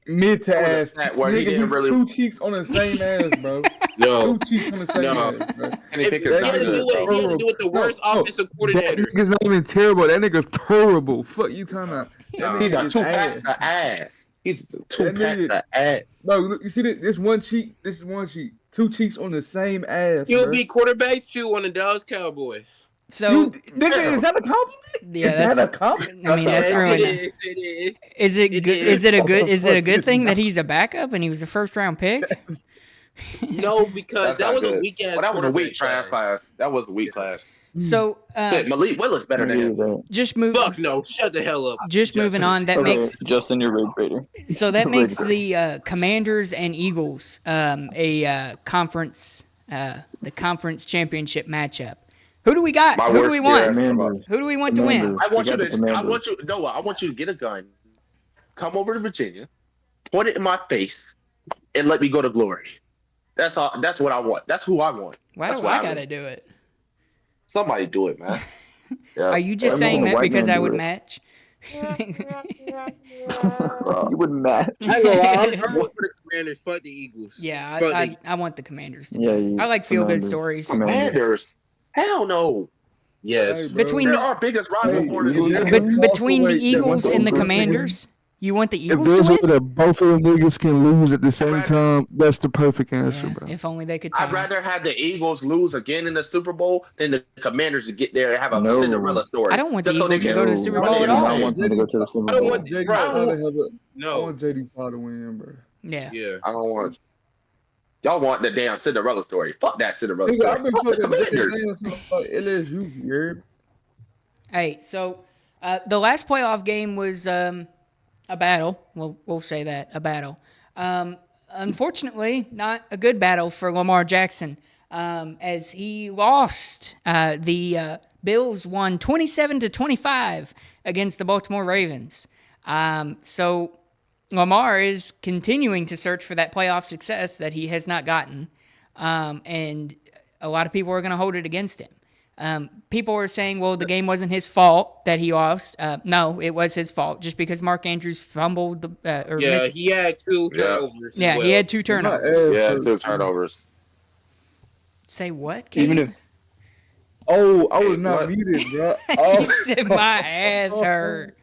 Mid to That was a ass. stat where he Nigga, didn't he's really- two cheeks on the same ass, bro. No. Two cheeks on the same No. ass, bro. Kenny If Pickett's he not had to good, do it, bro. he had to do it the worst No, offensive That coordinator. nigga's not even terrible. That nigga terrible. Fuck you talking about. That He's nigga got is two packs of ass. He's two That packs nigga- of ass. Bro, look, you see this one cheek? This is one cheek. Two cheeks on the same ass, He'll bro. be quarterback 2 on the Dallas Cowboys. So, Nigga, is that a compliment? yeah, is that that's. a compliment? I mean, that's Yes, ruined. it is. It is. Is it It good? is. Is it a What good? the Is it a fuck good is thing that? that he's a backup and he was a first round pick? No, because That's that not was a good. weak ass. Well, that was a weak quarterback class. That was a weak class. So, Shit, Malik Willis better than him. just move. Fuck no! Shut the hell up. Just moving on. That Okay, makes Justin, you're rage baiter. so that Rage makes baiter. the Commanders and Eagles a conference the conference championship matchup. Who do we got? My Who do worst we year want? ever. Commanders. Who do we want to win? Commanders. I want We you got the to. I Commanders. want you. Noah, I want you to get a gun, come over to Virginia, point it in my face, and let me go to glory. That's all. That's what I want. That's who I want. Why That's do what I I gotta mean. do it? Somebody do it, man. Yeah. Are you just I'm saying gonna that white because man I do would it. match? You wouldn't match. I ain't gonna lie, I'm hurt for the Commanders. Fuck the Eagles. Yeah, Fuck I want the Commanders to. Yeah, I like feel good Commanders. stories. Commanders. Hell no. Yes. Hey, bro. Between They're the, our biggest rival Hey, more than if the there's Eagles. a between the possible way that Eagles one and the of those Commanders, you want the If Eagles to there's a way win? that both of them niggas can lose at the same Right. time, that's the perfect answer, Yeah, bro. if only they could tie. I'd rather have the Eagles lose again in the Super Bowl than the Commanders to get there and have a No. Cinderella story. I don't want the Just so they Eagles to can go to the No, Super run Bowl it at in all. their I face. want them to go to the Super I don't Bowl. want JD bro. Side to have a, I No. want JD Side to win, bro. Yeah. Yeah. I don't want. Y'all want the damn Cinderella story. Fuck that Cinderella Nigga, story. I've been Fuck the fucking Commanders. LSU, you heard? Hey, so the last playoff game was a battle. We'll say that, a battle. Unfortunately, not a good battle for Lamar Jackson, as he lost. The Bills won 27-25 against the Baltimore Ravens. So Lamar is continuing to search for that playoff success that he has not gotten, and a lot of people are going to hold it against him. People are saying, well, the game wasn't his fault that he lost. No, it was his fault just because Mark Andrews fumbled or Yeah, missed. he had 2 Yeah. turnovers. as Yeah, well. he had 2 turnovers. Yeah, 2 turnovers. Say what? Even Caib? if Oh, I was Hey, not what? muted, bro. He Oh, said my ass hurt.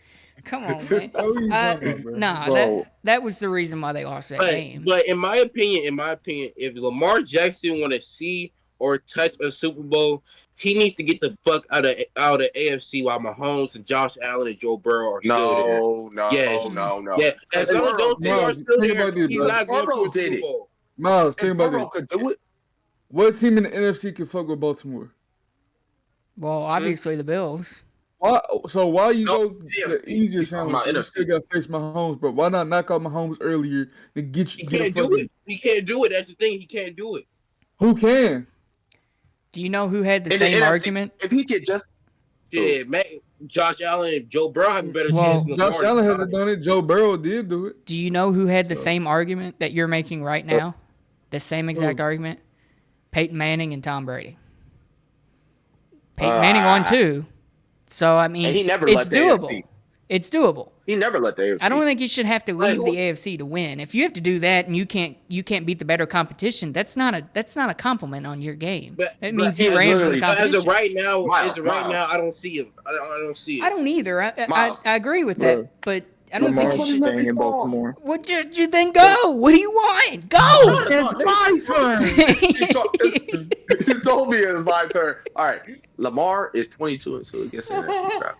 Come on, man. what are you talking about, bro? Nah, Bro. that was the reason why they lost that game. But in my opinion, if Lamar Jackson want to see or touch a Super Bowl, he needs to get the fuck out of AFC while Mahomes and Josh Allen and Joe Burrow are still there. No. Yes. No. Yeah, as long as those two are still Think there, about this, he's bro. not going to Burrow a did Super it. Bowl. Miles, think If about Burrow this. could do it, What team in the NFC can fuck with Baltimore? Well, obviously the Bills. Why? So why you No, go yeah, the easier he's talking challenge? about You NFC. still got to face Mahomes, but why not knock out Mahomes earlier and get He you? Get a can't do fucking, it. He can't do it. That's the thing. He can't do it. Who can? Do you know who had the in same NFC, argument? if he could just Shit, Josh Allen and Joe Burrow have a better Well, chance than Josh Lamar. Allen hasn't done it. Joe Burrow did do it. Do you know who had the So- same argument that you're making right now? The same exact argument? Peyton Manning and Tom Brady. Peyton Manning won too. So, I mean, And he never it's left the doable. AFC. It's doable. he never let the AFC. I don't think you should have to leave who- the AFC to win. If you have to do that and you can't beat the better competition, that's not a compliment on your game. That means he ran for the literally- But as competition. of right now, Miles. I don't see him. I don't see it. I don't either. I Miles. agree with Bro. that. But I don't think Lamar's you should. staying in Baltimore. What did you then go? What do you want? Go! It's my turn. You told me it was my turn. All right. Lamar is 22 until he gets in the NFC draft.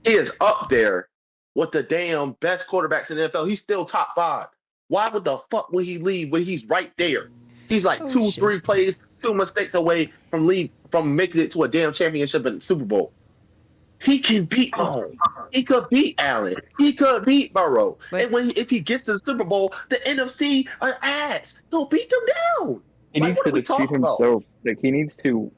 He is up there with the damn best quarterbacks in the NFL. He's still top 5. Why would the fuck would he leave when he's right there? He's like Oh, 2, shit. 3 plays, 2 mistakes away from making it to a damn championship and Super Bowl. He can beat Mahomes. He could beat Allen. He could beat Burrow. But- And if he gets to the Super Bowl, the NFC are ass. He'll beat them down. He Like, needs what to are we defeat talking about? himself. Like he needs to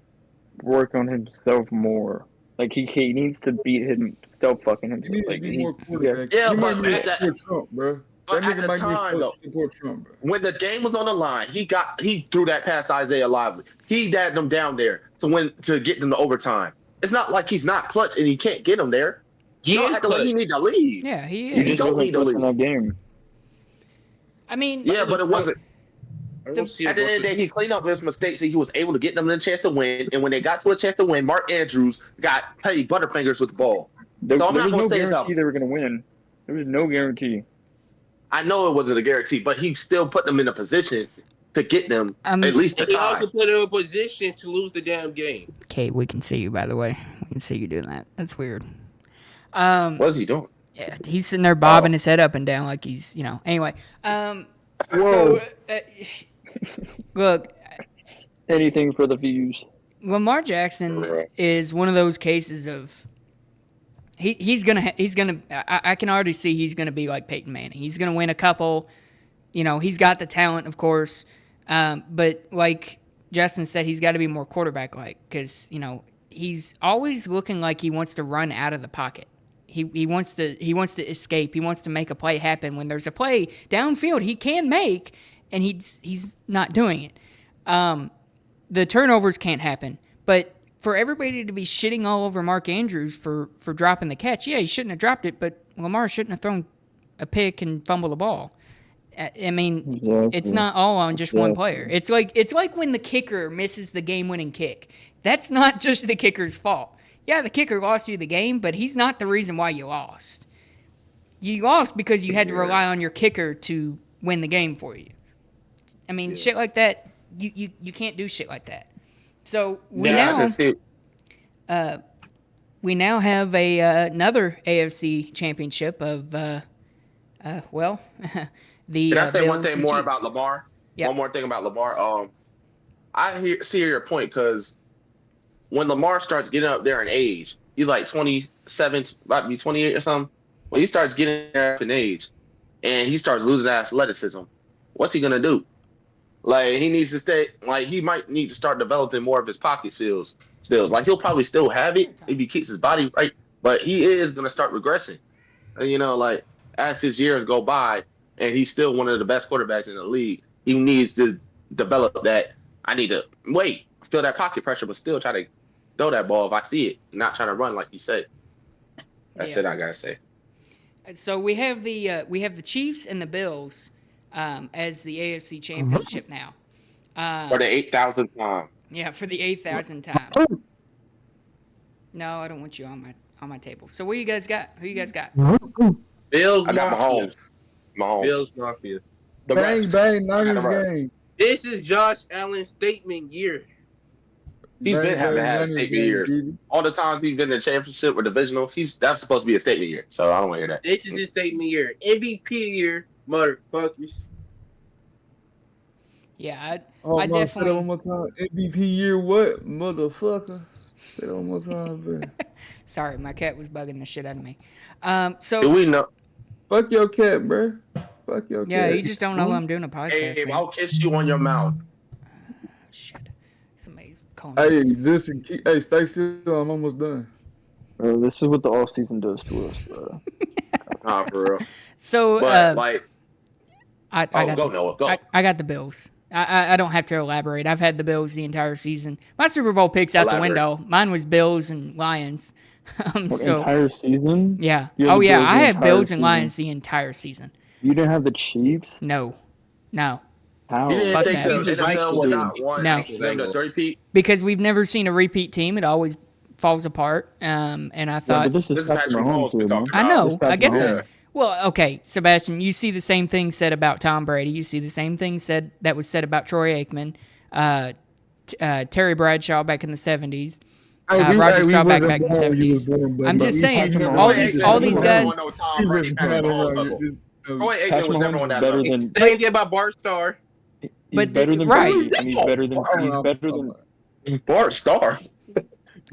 work on himself more. Like he needs to beat himself fucking He himself. needs to Like be more yeah. quarterback. Yeah, He might but need at to that- support Trump, bro. but That at nigga the might time, need though, to support Trump, bro. when the game was on the line, he threw that past Isaiah Lively. He dabbed them down there to get them to overtime. It's not like he's not clutch and he can't get them there. He Y'all is acting like he clutch. need to leave. Yeah, he He is. just don't wasn't need to clutch in leave. that game. I mean, Yeah, but it wasn't. I don't see At the it end of the going day, he cleaned up his mistakes and he was able to get them a chance to win. And when they got to a chance to win, Mark Andrews got played butterfingers with the ball. There, So I'm there not was gonna no say it's guarantee out. they were going to win. There was no guarantee. I know it wasn't a guarantee, but he still put them in a position to get them I mean- at least a And he tie. also put him in a position to lose the damn game. Caib, we can see you, by the way. We can see you doing that. That's weird. Um, What is he doing? yeah, he's sitting there bobbing his head up and down like he's, Anyway, so look, Anything for the views. Lamar Jackson is one of those cases of he's gonna I can already see he's gonna be like Peyton Manning. He's gonna win a couple. He's got the talent, of course, but like Justin said, he's got to be more quarterback like because he's always looking like he wants to run out of the pocket. He wants to escape. He wants to make a play happen when there's a play downfield he can make, and he's not doing it. The turnovers can't happen, but for everybody to be shitting all over Mark Andrews for dropping the catch, yeah, he shouldn't have dropped it, but Lamar shouldn't have thrown a pick and fumbled the ball. I mean, Exactly. it's not all on just one player. It's like when the kicker misses the game-winning kick. That's not just the kicker's fault. Yeah, the kicker lost you the game, but he's not the reason why you lost. You lost because you had to rely on your kicker to win the game for you. I mean, shit like that, you can't do shit like that. So we I can see it. we now have another AFC championship of the Can I say one Bills thing and more Chiefs. about Lamar? Yeah. One more thing about Lamar. See your point because when Lamar starts getting up there in age, he's like 27, about to be 28 or something. When he starts getting up in age and he starts losing athleticism, what's he gonna do? Like he needs to stay. Like he might need to start developing more of his pocket skills. Like he'll probably still have it if he keeps his body right, but he is gonna start regressing. Like as his years go by, and he's still one of the best quarterbacks in the league. He needs to develop that. I need to feel that pocket pressure, but still try to throw that ball if I see it, not trying to run like you said. That's it. I gotta say. So we have the Chiefs and the Bills as the AFC championship now. For the 8,000th time. Yeah, for the 8,000th time. No, I don't want you on my table. So what you guys got? Who you guys got? Bills I got Mafia. Mahomes. Bills Mafia. The Bang, refs. bang, I got the Niners refs. game. This is Josh Allen's statement year. He's Bang, been having bang, had a Niners statement game, years. baby. All the times he's been in the championship or divisional, that's supposed to be a statement year. So I don't want to hear that. This is his statement year. MVP year, motherfuckers. Yeah, Oh, I no, say that definitely. one more time. MVP year, what? Motherfucker. Say that one more time, man. Sorry, my cat was bugging the shit out of me. Do So we know? Fuck your cat, bro. Fuck your yeah, cat. you just don't know I'm doing a podcast. Hey, man. I'll kiss you on your mouth. Shit, somebody's calling me. Hey, listen. Hey, stay still. I'm almost done. Bro, this is what the off season does to us, bro. Nah, for real. So But like, I got go the, Noah, go. I got the Bills. I don't have to elaborate. I've had the Bills the entire season. My Super Bowl picks out the Elaborate. window. Mine was Bills and Lions. So Entire season? yeah. You had Oh the yeah, Bills I the had entire Bills and season? Lions the entire season. You didn't have the Chiefs? No. How? You didn't Fuck think that. the You just NFL like would the not want No. them to three-peat? Because we've never seen a repeat team. It always falls apart. And I Yeah, thought but this This is is Patrick Patrick Mahomes, Mahomes we're too, man. talking I about. know. This I get Patrick that. Mahomes. Well, okay, Sebastian, you see the same thing said about Tom Brady. You see the same thing that was said about Troy Aikman, Terry Bradshaw back in the 70s, Roger Staubach back in the 70s. I'm just saying, all these guys. No Tom Brady Patrick Mahomes level. Troy Aikman was never on that better level. than. They didn't get about Bart Starr. He's But better than right. Brady, and he's better than. Bart Starr.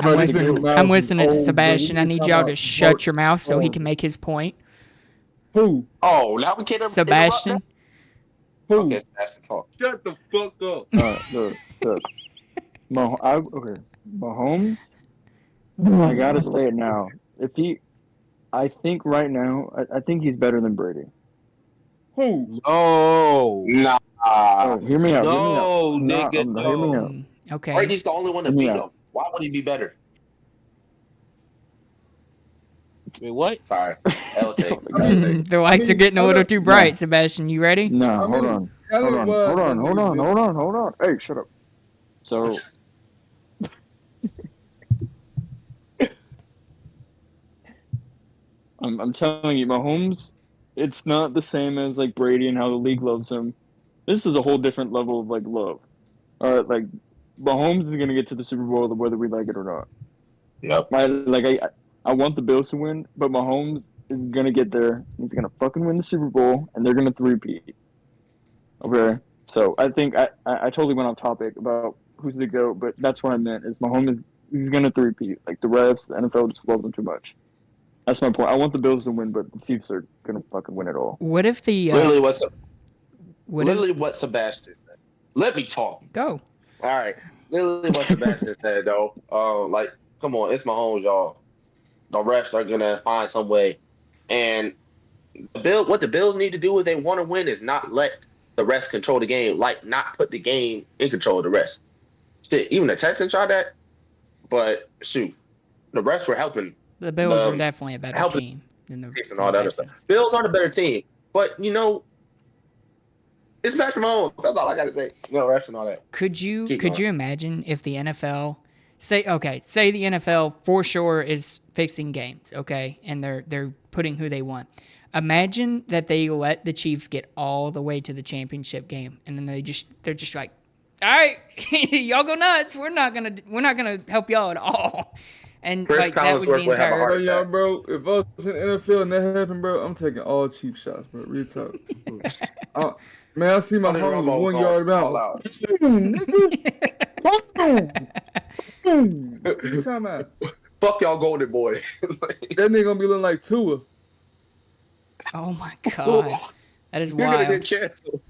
I'm listening to Sebastian. I need y'all to shut your mouth so he can make his point. Who? Oh, now we can't. Sebastian. Who? Okay, Sebastian, talk. Shut the fuck up. Look. Okay. Mahomes. I gotta say it now. I think right now, I think he's better than Brady. Who? No. Nah. Oh, hear me out. No, hear me out. nigga, Hear me out. Okay. Brady's the only one to beat him. Why would he be better? Wait, what? Sorry. The lights are getting a little too bright, Sebastian. You ready? No, hold on. Hey, shut up. So, I'm telling you, Mahomes, it's not the same as like Brady and how the league loves him. This is a whole different level of like love. All right, like Mahomes is gonna get to the Super Bowl whether we like it or not. Yep. I want the Bills to win, but Mahomes is gonna get there. He's gonna fucking win the Super Bowl, and they're gonna three-peat. Okay, so I think I totally went off topic about who's the GOAT, but that's what I meant. Is Mahomes he's gonna three-peat. Like the refs, the NFL just love them too much. That's my point. I want the Bills to win, but the Chiefs are gonna fucking win it all. What if the literally what Sebastian said. Let me talk. Go. All right. Literally what Sebastian said though. Like, come on, it's Mahomes, y'all. The refs are gonna find some way, and what the Bills need to do if they want to win is not let the refs control the game, like not put the game in control of the refs. Shit, even the Texans tried that, but shoot, the refs were helping. The Bills are definitely a better team than the Texans and all that other stuff. Bills are the better team, but it's Patrick Mahomes. That's all I gotta say. Refs and all that. Could you imagine if the NFL say the NFL for sure is fixing games, okay, and they're putting who they want. Imagine that they let the Chiefs get all the way to the championship game, and then they're just like, all right, y'all go nuts. We're not gonna help y'all at all. And Chris like that was the entire. Yeah, bro. If I was in the NFL and that happened, bro, I'm taking all cheap shots, bro. Real talk. Man, I see my homies 1 yard out. What you talking about? Fuck y'all golden boy. That nigga gonna be looking like Tua. Oh my god, that is You're gonna get wild. canceled.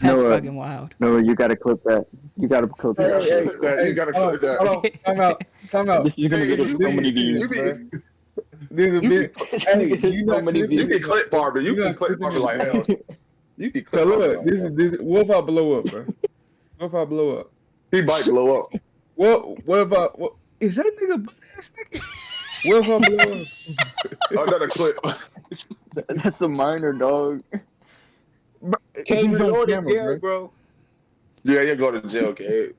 That's fucking wild. No, you gotta clip that. You gotta clip that. You gotta clip that. Time out. This is gonna get us so many views. This a bit. Hey, you can clip Barber. You can clip Barber like hell. You can clip. So look, this. What if I blow up, bro? What if I blow up? He might blow up. What if I? Is that nigga butt ass nigga? What if I blow up? Another clip. That's a minor, dog. He's on camera, bro. Yeah, you go to jail, kid.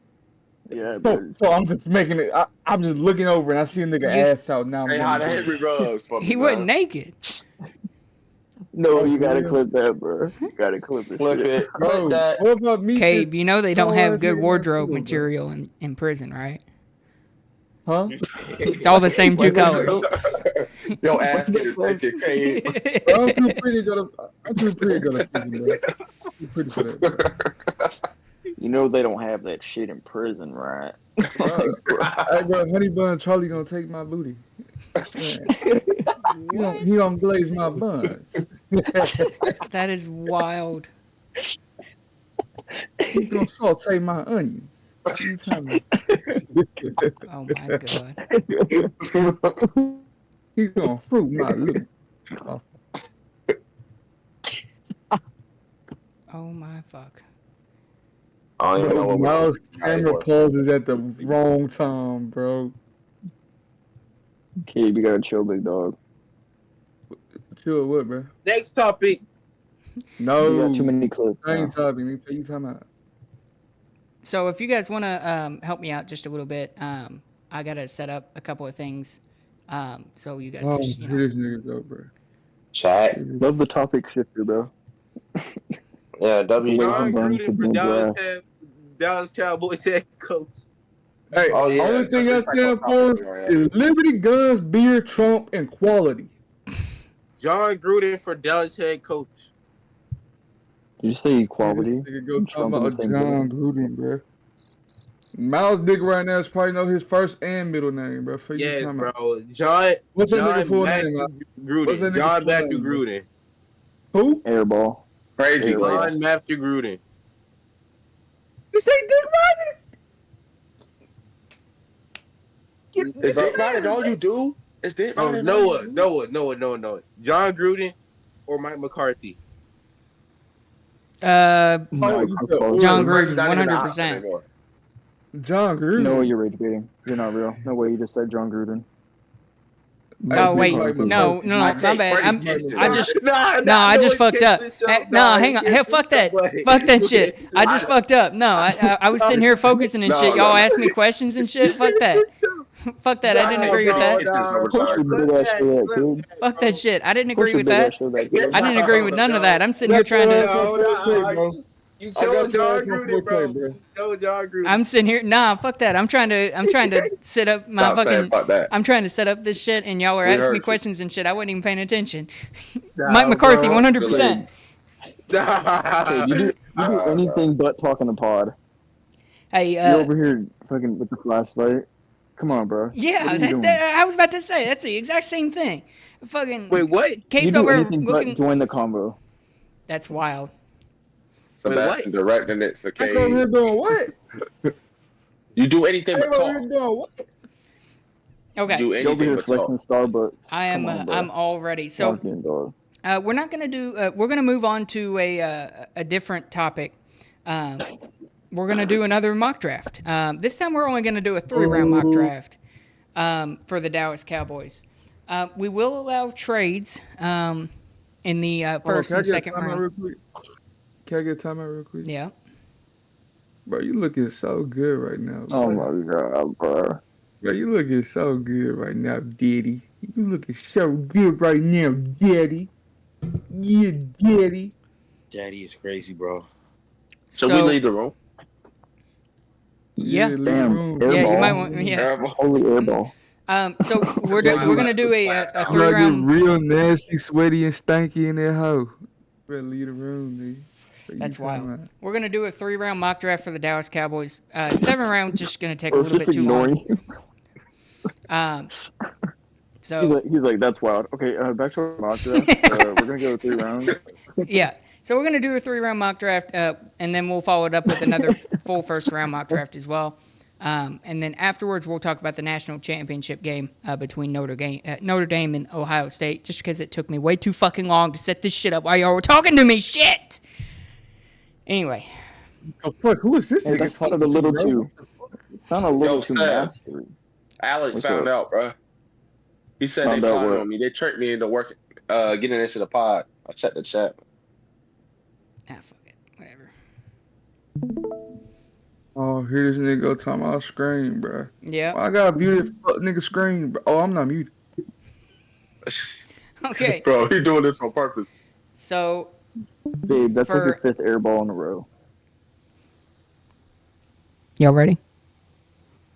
Yeah. So I'm just making it. I'm just looking over and I see a nigga ass out now. Hey, how the Henry rubs for me, He wasn't naked. No, you gotta clip that, bro. You gotta clip it. Clip it. Bro, Clip that. what about me? Caib, you know they don't have good nigga wardrobe cool, bro. material in prison, right? Huh? It's all the same two colors. Yo, ass is taking Caib. Bro, I'm too pretty to go to prison, bro. Too pretty for that, bro. You know they don't have that shit in prison, right? Hey, bro, Honey Bun Charlie gonna take my booty. He gonna glaze my buns. That is wild. He gonna saute my onion. What you talking Oh my god. He gonna fruit my loop. Oh my fuck. I don't even know what Miles' we're camera pauses at the wrong time, bro. Okay, you gotta chill, big dog. Chill, what, bro? Next topic. No. You got too many clips. Same now. topic. What you talking about? So if you guys want to help me out just a little bit, I got to set up a couple of things. So you guys just, Here this nigga go, bro. Chat. Love the topic shifter, bro. Yeah, W. John Burns Gruden could for be Dallas Cowboys head coach. Hey, Oh, yeah. only thing I That's like stand on for topic right here. is liberty, guns, beer, Trump, and quality. John Gruden for Dallas head coach. Did you say This equality? nigga go And talking Trump in the about same John breath? Gruden, bro. Miles Dick right now is probably know his first and middle name, bro. For you Yes, talking bro. about. What's that nigga full name? Matthew What's that Gruden. nigga John full Matthew name, bro? Gruden. Who? Airball. Crazy Airball. lady. John Matthew Gruden. This ain't Dick Riding. Is that right? All you do is that Oh, right? Noah. John Gruden or Mike McCarthy. No, you said John Oregon. Gruden, Not even an option 100%. anymore. John Gruden. No, you're rage baiting. You're not real. No way. You just said John Gruden. Oh wait, Mike no, McCarthy. no, I my take bad. Freddie Kitchens. I just no, I just fucked up. No, hang on. Hell, fuck that. Fuck that shit. I just fucked up. No, I was sitting here focusing and shit. Y'all asked me questions and shit. Fuck that. Fuck that. I didn't agree with that. Fuck that shit. I didn't agree with that. I didn't agree with none of that. I'm sitting here trying to. You I chose got John you on Gruden, bro. bro. You chose John Gruden. I'm sitting here. Nah, fuck that. I'm trying to set up my Stop saying fucking. fuck that. I'm trying to set up this shit, and y'all are We asking heard me you. questions and shit. I wasn't even paying attention. Nah, Mike McCarthy, bro. 100%. Okay, you do anything but talking to pod. Hey, You're over here fucking with the flashlight. Come on, bro. yeah, What are you doing? I was about to say that's the exact same thing. Fucking Wait, what? You Caib's do over anything but looking. join the combo. That's wild. Sebastion directing it, so I over here Caib. doing what? You do anything I but over here talk. doing what? Okay, Do You're over anything here but talk. flexing Starbucks. I am. Come on, bro. I'm all ready. So Talking, dog. we're not gonna do. We're gonna move on to a different topic. We're gonna do another mock draft. This time we're only gonna do a 3-round mock draft for the Dallas Cowboys. We will allow trades in the first and second round. Can I get a timeout real quick? Yeah. Bro, you looking so good right now. Oh Bro. my god, bro. Bro, you looking so good right now, Daddy. You looking so good right now, Daddy. Yeah, Daddy. Daddy is crazy, bro. Should we leave the room? Yeah. leave the Damn, room. airball. Yeah, you might want. Yeah. Holy airball. So we're gonna do a I'm gonna 3-round. get real nasty, sweaty, and stanky in that hoe. Better leave the room, nigga. What That's you talking wild. about? We're gonna do a 3-round mock draft for the Dallas Cowboys. 7-round just gonna take a Bro, little just bit too long. ignoring you. So He's like, that's wild. Okay, back to our mock draft. We're gonna go 3 rounds. yeah, so we're gonna do a 3-round mock draft, and then we'll follow it up with another full first-round mock draft as well. And then afterwards, we'll talk about the national championship game between Notre Dame and Ohio State. Just because it took me way too fucking long to set this shit up while y'all were talking to me. Shit. Anyway, Oh, fuck, who is this Hey, nigga that sounded a talking little to, too. Sounded a little Yo, too Seb. mastery. Alex What's found up? out, bro. He said Found they out plotted what? on me. They tricked me into working, getting into the pod. I checked the chat. fuck it, whatever. Oh, here this nigga go talking about screen, bro. Yeah. I got a beautiful fuck nigga screen, bro. Oh, I'm not muted. Okay. Bro, he doing this on purpose. So Babe, that's For- like your 5th airball in a row. y'all ready?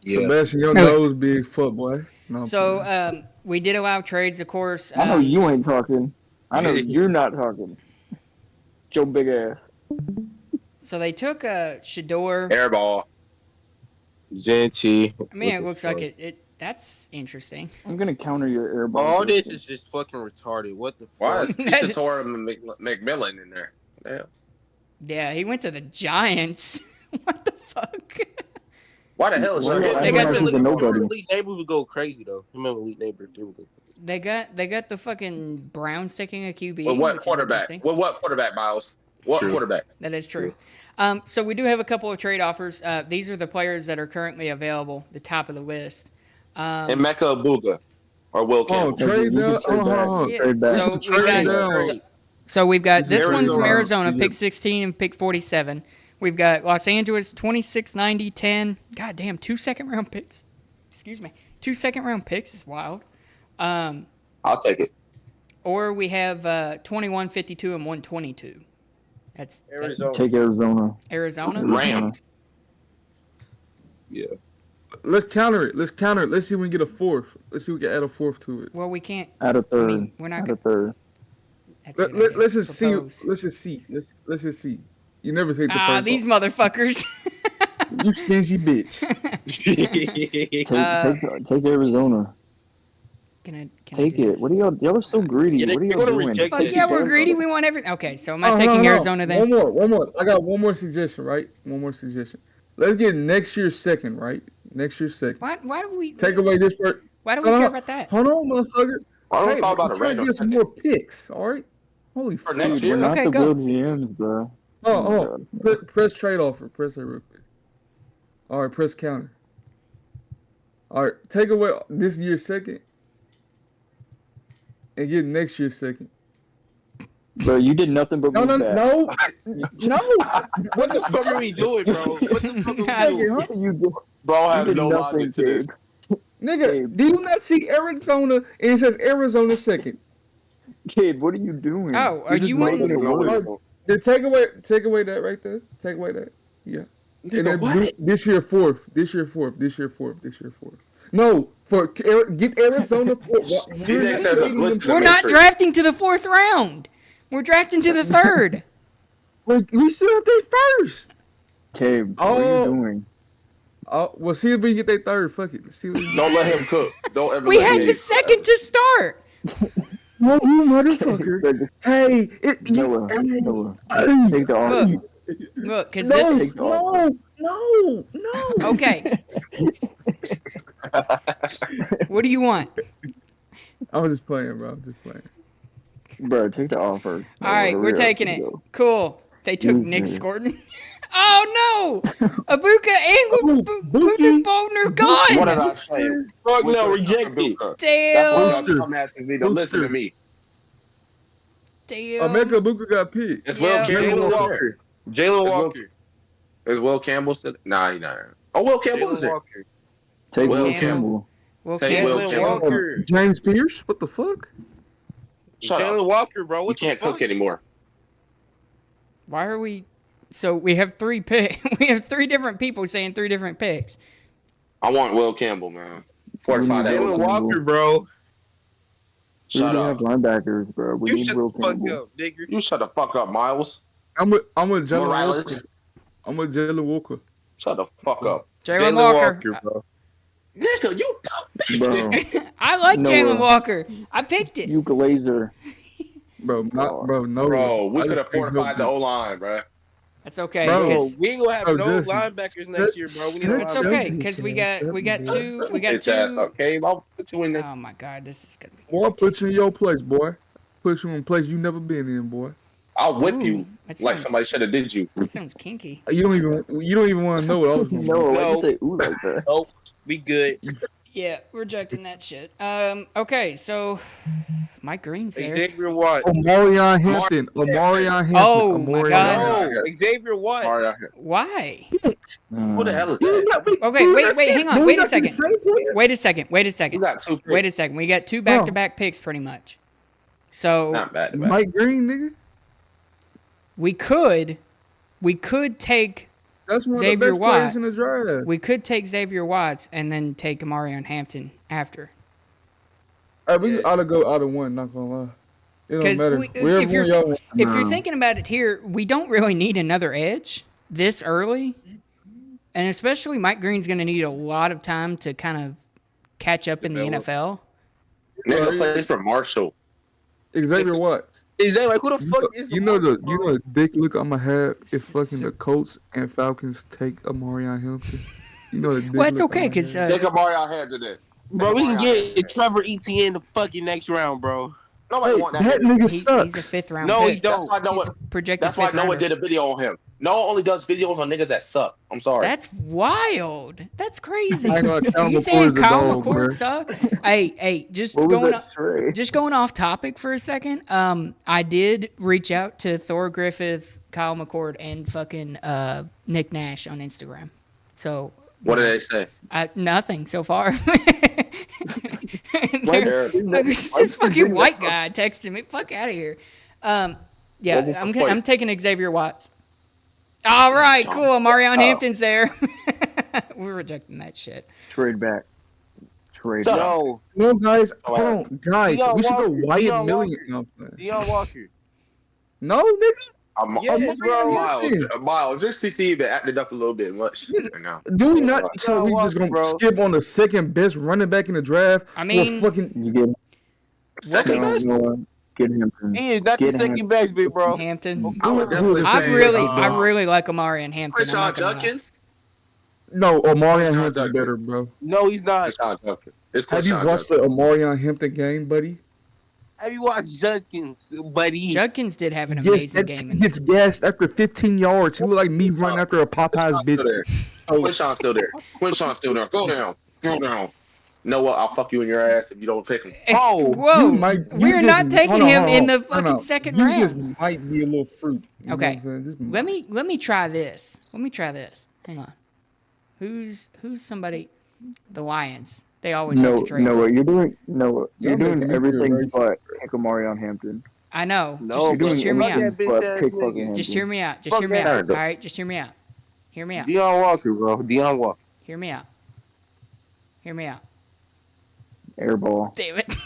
Yeah. Sebastion, your Okay. nose big, fuck boy. No, I'm So playing. we did allow trades, of course. I know you ain't talking. I know you're not talking. Joe big ass. So they took Shador. Airball. Genty. I mean, it looks like it. That's interesting. I'm gonna counter your airball. All this Justin. is just fucking retarded. What the Why fuck? is Tisha Torah McMillan in there? Damn. Yeah, he went to the Giants. What the fuck? Why the hell is Well, she I They feel got like he's a nobody. Elite Neighbors would go crazy though. Remember Elite Neighbors? They would go. They got the fucking Browns taking a QB. Well, which what is quarterback? interesting. Well, what quarterback, Miles? What True. quarterback? That is true. So we do have a couple of trade offers. These are the players that are currently available, the top of the list. And Mecca Abuga or Will Oh, Campbell. trade You can down. trade back. Oh, Yeah, Trade back. so This is we trade got down. so we've got this one from Arizona. Arizona, pick 16 and pick 47. We've got Los Angeles 26, 90, 10. God damn, 2 second-round picks. Excuse me. 2 second-round picks is wild. I'll take it. or we have 21, 52, and 122. That's Arizona. Take Arizona. Arizona. Rams. Yeah. Let's counter it. Let's see if we can get a fourth. Let's see if we can add a fourth to it. Well, we can't. Add a third. I mean, we're not Add a third. That's a good idea. Let's just Propose. see. Let's just see. Let's just see. You never take the Ah, first. these motherfuckers. You stingy bitch. Take Arizona. Can I Take do it. this? What are y'all are so greedy. Yeah, What are they're y'all gonna doing? reject Fuck that yeah, shit. we're greedy. We want everything. Okay, so am I Oh, taking no. Arizona then? One more. I got one more suggestion, right? One more suggestion. Let's get next year's second, right? Next year's second. Why do we Take away this first. Why do we care about that? Hold on, motherfucker. I don't Hey, know about I'm a trying to random get some second. more picks, all right? Holy For fuck. next Dude, year? we're not Okay, the go. real GMs, bro. Oh, press trade offer. Press it real quick. All right, press counter. All right, take away this year's second and get next year's second. Bro, you did nothing but No. move back. What the fuck are we doing, bro? What the fuck are we Second, doing? huh? What are you doing? Bro, I You have did no nothing, logic to this. Caib. Nigga, do you not see Arizona and it says Arizona second? Caib, what are you doing? Oh, are You're just you making wanting- it worse. Then take away that right there. Take away that. Yeah. And Nigga, then what? this year fourth. No, get Arizona fourth. They said the glitch in the We're not Matrix. drafting to the 4th round. We're drafting to the 3rd. We still have their first. Caib, what are Oh. you doing? Oh, well, see if we can get their third. Fuck it. See what we Don't let him cook. Don't ever We let had him the eat. 2nd to start. No, you motherfucker. Bro, just Hey, Noah, take the offer. Look, because No, this is no. okay. What do you want? I was just playing, bro. I'm just playing. Bro, take the offer. All right, we're taking it. Cool. They took Loser. Nick Scorton. Oh no! Abuka and Buki. Bodner What gone. did I say? Fuck We no, could've took reject it. Abuka. That's Damn. why Booster. y'all asking me to listen to me. Damn. America Buka got picked. It's Yeah. Will Campbell. Jalen there. Walker. Jalen Walker. Is Will Campbell still? Nah, he's not. Oh, Will Campbell's Jalen there. Walker. Take Will Will Campbell. Campbell. Will Take Campbell. Will Jalen Campbell. Walker. James Pierce? What the fuck? Shut up. Jalen Walker, bro. You What the can't fuck? cook anymore. Why are we? So we have 3 pick. We have 3 different people saying 3 different picks. I want Will Campbell, man. Fortify that. Jalen Will Campbell. Walker, bro. We Shut already up. have linebackers, bro. We You need shut Will the fuck Campbell. up, nigga. You shut the fuck up, Miles. I'm with Jalen Walker. Morales. I'm with Jalen Walker. Shut the fuck up. Jalen Walker. bro. Nigga, you dumb Bro, bitch. I like Noah. Jalen Walker. I picked it. you glazer. Bro, no. Bro, we I could have just think fortified the he'll- O-line, bro. That's okay. Bro. Bro, 'cause- we ain't gonna have Oh, no Justin. linebackers next year, bro. We need a It's linebacker. okay because we got 2. We got Bitch ass 2. up, Caib. I'll put you in there. Oh my God, this is gonna be. Boy, I'll put you in your place, boy. Put you in a place you never been in, boy. I'll whip Ooh, you that like sounds- somebody should have did you. That sounds kinky. You don't even want to know what I was going to No, do. why No. you say ooh like that? Nope. We good. Yeah, rejecting that shit. Okay, so Mike Green's there. Xavier Watt. Omarion Hampton. Oh, my Omarion God. Hampton. No, Xavier Watt. Sorry, Why? who the hell is that? Okay, wait, hang on. Wait a second. Wait a second. We got 2 picks. Wait a second. We got 2 back-to-back picks, pretty much. So Not bad. to bad. Mike Green, nigga. we could take That's one Xavier of the best players in the Watts. draft. Xavier Watts and then take Omarion Hampton after. All right, we ought to go out of one, not going to lie. It don't 'Cause matter. we- Wherever if you're- y'all want. If you're thinking about it here, we don't really need another edge this early. And especially Mike Green's going to need a lot of time to kind of catch up in the Develop. NFL. Nigga plays for Marshall. Xavier Watts. Exactly. Like, who the fuck is You know the dick look I'm gonna have if fucking the Colts and Falcons take Omarion Hampton. You know the dick Well, it's look okay I'ma because have. Take a Mario out here today. Bro, we can get Trevor Etienne the fucking next round, bro. Nobody Hey, want that that. nigga he's a sucks. 5th round No, he pick. don't. That's why He's Noah. a projected That's why 5th Noah rounder. did a video on him. Noah only does videos on niggas that suck. I'm sorry. That's wild. That's crazy. I ain't gonna count You him saying as a Kyle dog, McCord bruh. sucks? Hey, just What was going that stray? just going off topic for a second. I did reach out to Thor Griffith, Kyle McCord, and fucking Nick Nash on Instagram. So What did they say? nothing so far. This fucking white guy texting me. Fuck out of here. Yeah, I'm taking Xavier Watts. All right, cool. Marion Hampton's there. We're rejecting that shit. Trade back. No, guys. Hold on, guys. Deion We should go Walker, Wyatt Deion Million. Deion Walker. No, nigga. Yes, bro. Miles, your CT been acting up a little bit much right now. Do we not? So we just Walker, gonna skip on the second best running back in the draft? I mean, You get Second best? Get Hampton. He is not the second best, big bro. Hampton. I would definitely I say really like Amarian Hampton. Rashawn Jenkins. No, Omarion Rashawn Hampton's Jenkins. better, bro. No, he's not. Rashawn Jenkins. It's Have you Rashawn watched Jenkins. the Omarion Hampton game, buddy? Have you watched Judkins, buddy? Judkins did have an Yes, amazing that game. kid gets gassed after 15 yards. He looked like me running after a Popeye's biscuit. Quinshon's still there. Quinshon's still there. Go down. Go down. You know what? I'll fuck you in your ass if you don't pick him. Oh, Whoa! We're not taking him in the hold fucking on. second You round. just might be a little fruit. You know Okay. what I'm saying? Just Let me try this. Hang on. Who's somebody? The Lions. They always have to trade. Noah, us. you're doing Y'all doing making me everything feel but pick Omarion Hampton. I know. No, You're just doing hear me out. everything but pick fucking Hampton. Just hear me out. Fuck that. All right, just hear me out. Hear me out. Deion Walker, bro. Deion Walker. Hear me out. Hear me out. Airball. Damn it. Pick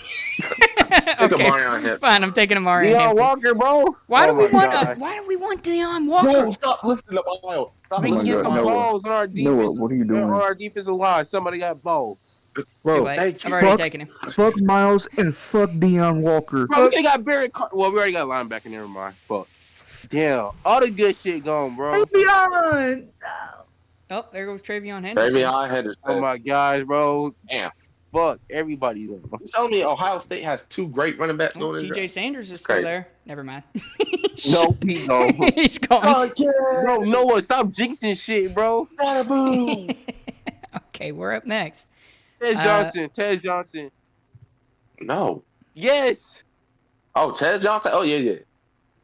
Omarion Hampton. Fine. I'm taking Amari. Deion Walker, bro. Why do Oh we my want? God. Why do we want Deion Walker? No, stop listening to Miles. Stop We my can get God, some Noah. balls on our defense. What are you doing? On our defensive line. Somebody got balls. It's Bro, too late. thank I've you. already taken him. fuck Miles and fuck Deion Walker. Bro, we could have got Barrett. Well, we already got linebacker. Never mind. Fuck. Damn. All the good shit gone, bro. Deion. Oh, there goes Travion Henderson. Travion Henderson. Oh my gosh, bro. Damn. Fuck everybody. Though. You telling me Ohio State has two great running backs going in? TJ Sanders is still Crazy. there. Never mind. No, he don't. He's gone. Oh yeah. Bro, Noah, stop jinxing shit, bro. Boom. Okay, we're up next. Ted Johnson. No. Yes. Oh, Ted Johnson. Oh yeah.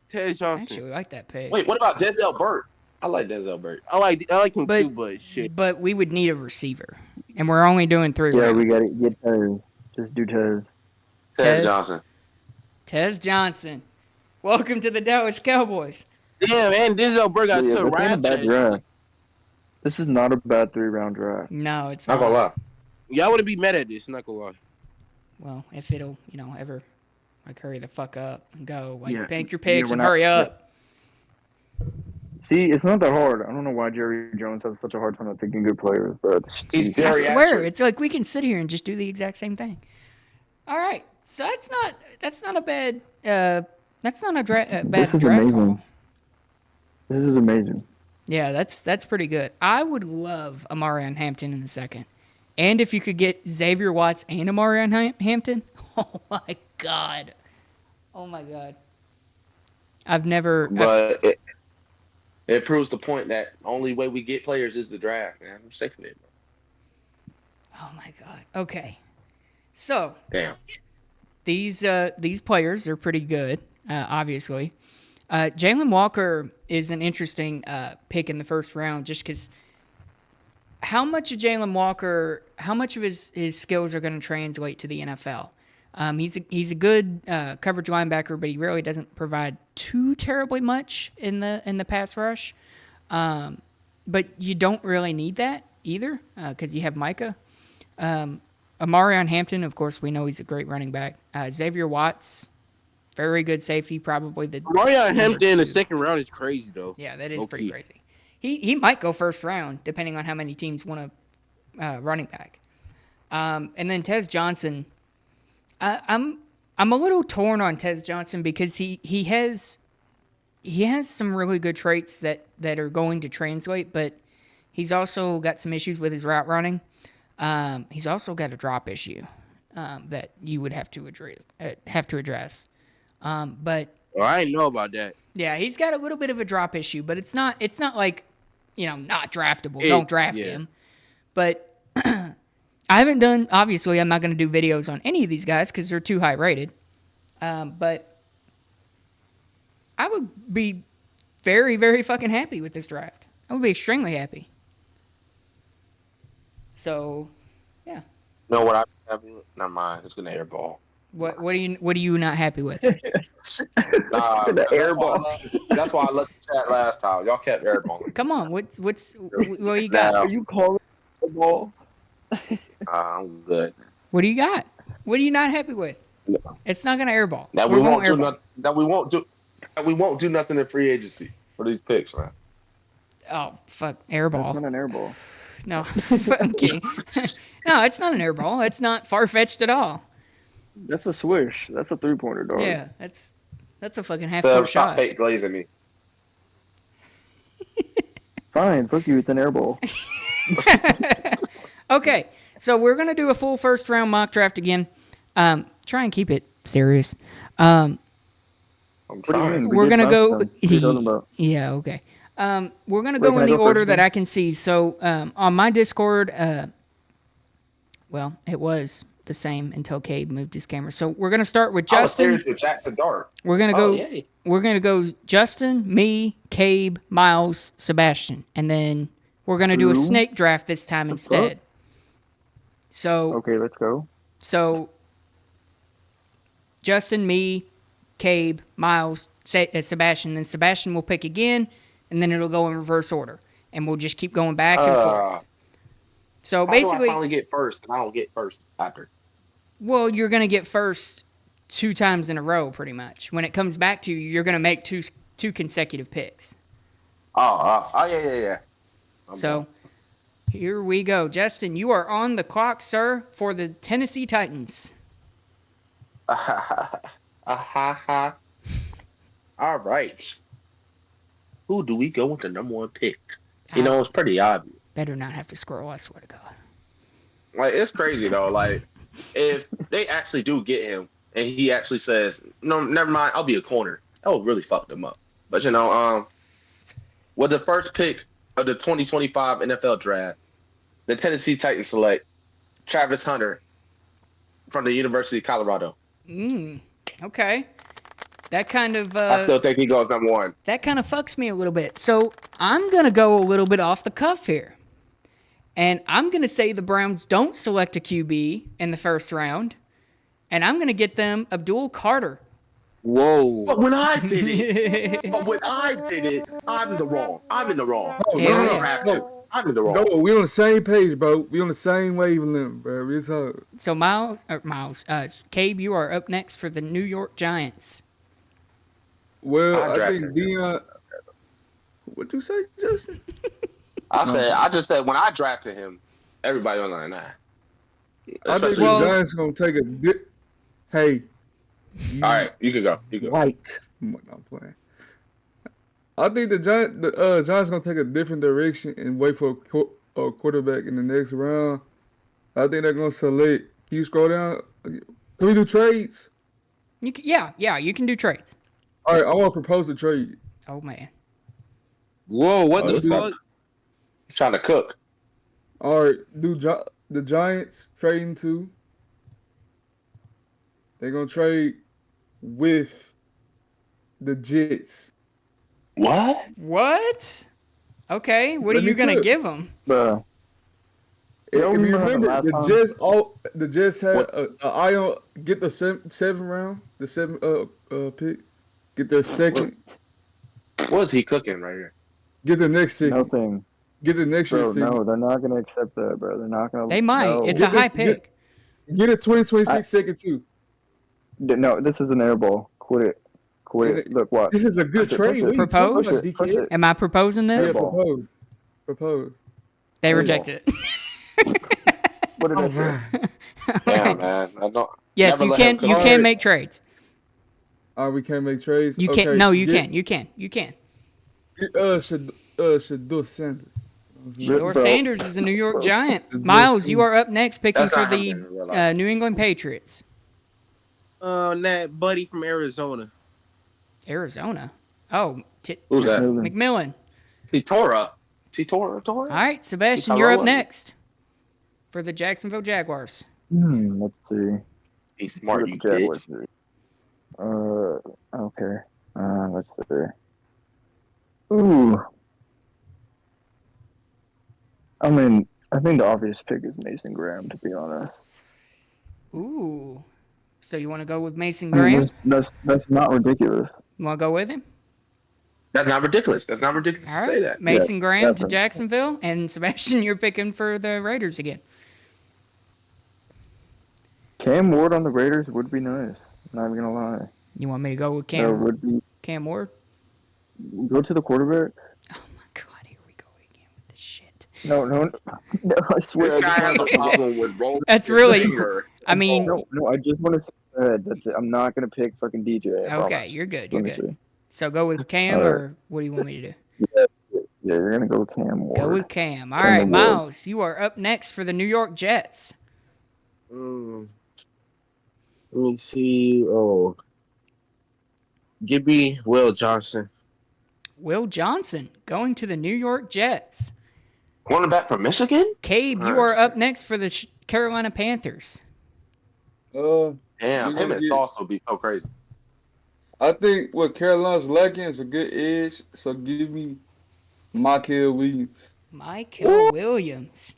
Ted I Johnson. actually like that pick. Wait, what about Denzel Burt? I like Denzel Burt. I like him But- too, but shit. But we would need a receiver, and we're only doing 3 Yeah, rounds. we gotta get Tez. Just do Tez. Ted Tez? Johnson. Tez Johnson. Welcome to the Dallas Cowboys. Damn, man, Denzel Burke got Yeah, to this ain't a right bad after that. draft. This is not a bad 3-round draft. No, it's Not not. gonna lie. Y'all wouldn't be mad at this, not gonna lie. Well, if it'll, ever, hurry the fuck up and go. Yeah. Make your picks we're and not- hurry up. See, it's not that hard. I don't know why Jerry Jones has such a hard time at picking good players, but He's I very swear, accurate. it's like we can sit here and just do the exact same thing. All right, so that's not a bad that's not a bad This is draft amazing. call. this is amazing. Yeah, that's pretty good. I would love Amarion Hampton in the second, and if you could get Xavier Watts and Amarion Hampton, oh my god, I've never. But it proves the point that only way we get players is the draft, man. I'm sick of it. Oh my god. Okay, so Damn. these players are pretty good, obviously. Jalen Walker is an interesting pick in the first round just because how much of his skills are going to translate to the NFL? He's a good coverage linebacker, but he really doesn't provide too terribly much in the pass rush. But you don't really need that either because you have Micah. Amarion Hampton, of course, we know he's a great running back. Xavier Watts, very good safety, probably the Marion Hampton in the 2. second round is crazy though. Yeah, that is Low pretty key. crazy. He might go first round depending on how many teams want a running back. And then Tez Johnson, I'm a little torn on Tez Johnson because he has some really good traits that are going to translate, but he's also got some issues with his route running. He's also got a drop issue that you would have to address. But Well, I didn't know about that. yeah, he's got a little bit of a drop issue, but it's not like, not draftable. Don't draft him. But I haven't done, obviously, I'm not going to do videos on any of these guys because they're too high rated. But I would be very, very fucking happy with this draft. I would be extremely happy. So, yeah. You know what I Never mind. It's gonna airball. What are you not happy with? It's gonna airball. That's why I left the chat last time. Y'all kept airballing. Come on, what you got? Now, Are you calling the ball? I'm good. What do you got? What are you not happy with? It's not gonna airball. That we won't do nothing. That we won't do nothing in free agency for these picks, man. Oh fuck, That's airball. not an airball. No, I'm kidding. No, it's not an airball. It's not far fetched at all. That's a swish. That's a 3-pointer, dog. Yeah, that's a fucking half So court stop shot. fake glazing me. Fine, fuck you. It's an airball. Okay, so we're gonna do a full first round mock draft again. Try and keep it serious. I'm What do you trying. mean? We're did gonna last go. time. What are you talking about? Yeah, okay. We're gonna Wait, go can in I the go order first that then? I can see. So on my Discord, well, it was the same until Caib moved his camera. So we're gonna start with I was Justin. serious with Jackson Dart. We're gonna go. yay. We're gonna go Justin, me, Caib, Miles, Sebastion, and then we're gonna do a Who? snake draft this time instead. So Okay, let's go. Justin, me, Caib, Miles, Sebastion. Then Sebastion will pick again, and then it'll go in reverse order, and we'll just keep going back and forth. So How do I basically, finally get first, and I don't get first after? well, you're gonna get first 2 times in a row, pretty much. When it comes back to you, you're gonna make two consecutive picks. Yeah. So here we go. Justin, you are on the clock, sir, for the Tennessee Titans. All right. Who do we go with the number 1 pick? You know, it's pretty obvious. Better not have to scroll, I swear to God. Like, it's crazy though. Like, if they actually do get him, and he actually says, "No, never mind, I'll be a corner," that would really fuck them up. But with the first pick of the 2025 NFL Draft, the Tennessee Titans select Travis Hunter from the University of Colorado. Okay. That kind of I still think he goes number 1. that kind of fucks me a little bit. So I'm gonna go a little bit off the cuff here, and I'm gonna say the Browns don't select a QB in the first round, and I'm gonna get them Abdul Carter. Whoa. But when I did it, I'm in the wrong. I'm in the wrong. Oh, Yeah, When I yeah. drafted him, I'm in the wrong. No, we on the same page, bro. We on the same wavelength, bro. It's hard. So Caib, you are up next for the New York Giants. Well, I I drafted think him. Dion. What'd you say, Justin? I just said when I drafted him, everybody was like, nah. I think Well- the Giants gonna take a dip. Hey. All right, you can go. White. I'm playing. I think the Giants gonna take a different direction and wait for a quarterback in the next round. I think they're gonna select. Can you scroll down? Can we do trades? You can do trades. All right, I want to propose a trade. Oh man. Whoa, what the this fuck? He's trying to cook. All right, the Giants trading to? They're gonna trade with the Jets. What? Okay, what are Let me you gonna cook. give them? Bruh. If Don't you remember remember, last the time? Jets had an eye on get the seventh round, the 7th pick, get their second, What is he cooking right here? get the next second, Nothing. get the next year Bro, second, no, they're not going to accept that, bro. They're not going to. They might. No. It's a high pick. get a 2026 second too. No, this is an airball. Quit it. Look, what? This is a good trade. What are you Propose? talking about, Push DK? it. Am I proposing Yeah, this? Airball. propose. They Airball. rejected it. What did I say? Alright. Yeah, man. I don't. Yes, never you let can. him cook. You can make trades. We can't make trades. You Okay, can't. No, you get- can. You can. You can. Get Shador Sanders. Shador Bro. Sanders is a New York Giant. It's Miles, just- you are up next, picking That's for not the happening in real life. New England Patriots. That buddy from Arizona. Arizona. Oh, Who's that? McMillan. Tora. All right, Sebastian, you're up Tyrella. next for the Jacksonville Jaguars. Let's see. He's See smart, what you the Jaguars bitch. do. Okay. Let's see. Ooh. I mean, I think the obvious pick is Mason Graham, to be honest. Ooh. So you want to go with Mason I mean, Graham? that's not ridiculous. You want to go with him? That's not ridiculous. That's not ridiculous All to say right. that. Mason Graham to definitely. Jacksonville. And Sebastian, you're picking for the Raiders again. Cam Ward on the Raiders would be nice. Not even gonna lie. You want me to go with That would be. Cam Ward? Go to the quarterback. Oh, my God. Here we go again with this shit. No, I swear. This I guy just has a wanna say- problem with rolling. That's his really- finger. I mean, No, I just want to say that. That's it. I'm not gonna pick fucking DJ. I okay, promise. you're good. Let You're me good. see. So go with Cam, All right. or what do you want me to do? Yeah, you're gonna go with Cam Ward. Go with Cam. All And right, then Ward. Miles, you are up next for the New York Jets. Let me see. Oh, give me Will Johnson. Will Johnson going to the New York Jets. Cornerback from Michigan? Cabe, you All right. are up next for the Carolina Panthers. Damn, We're him gonna and get- Sauce would be so crazy. I think what Carolina's lacking is a good edge. So give me Michael Williams. Michael Williams.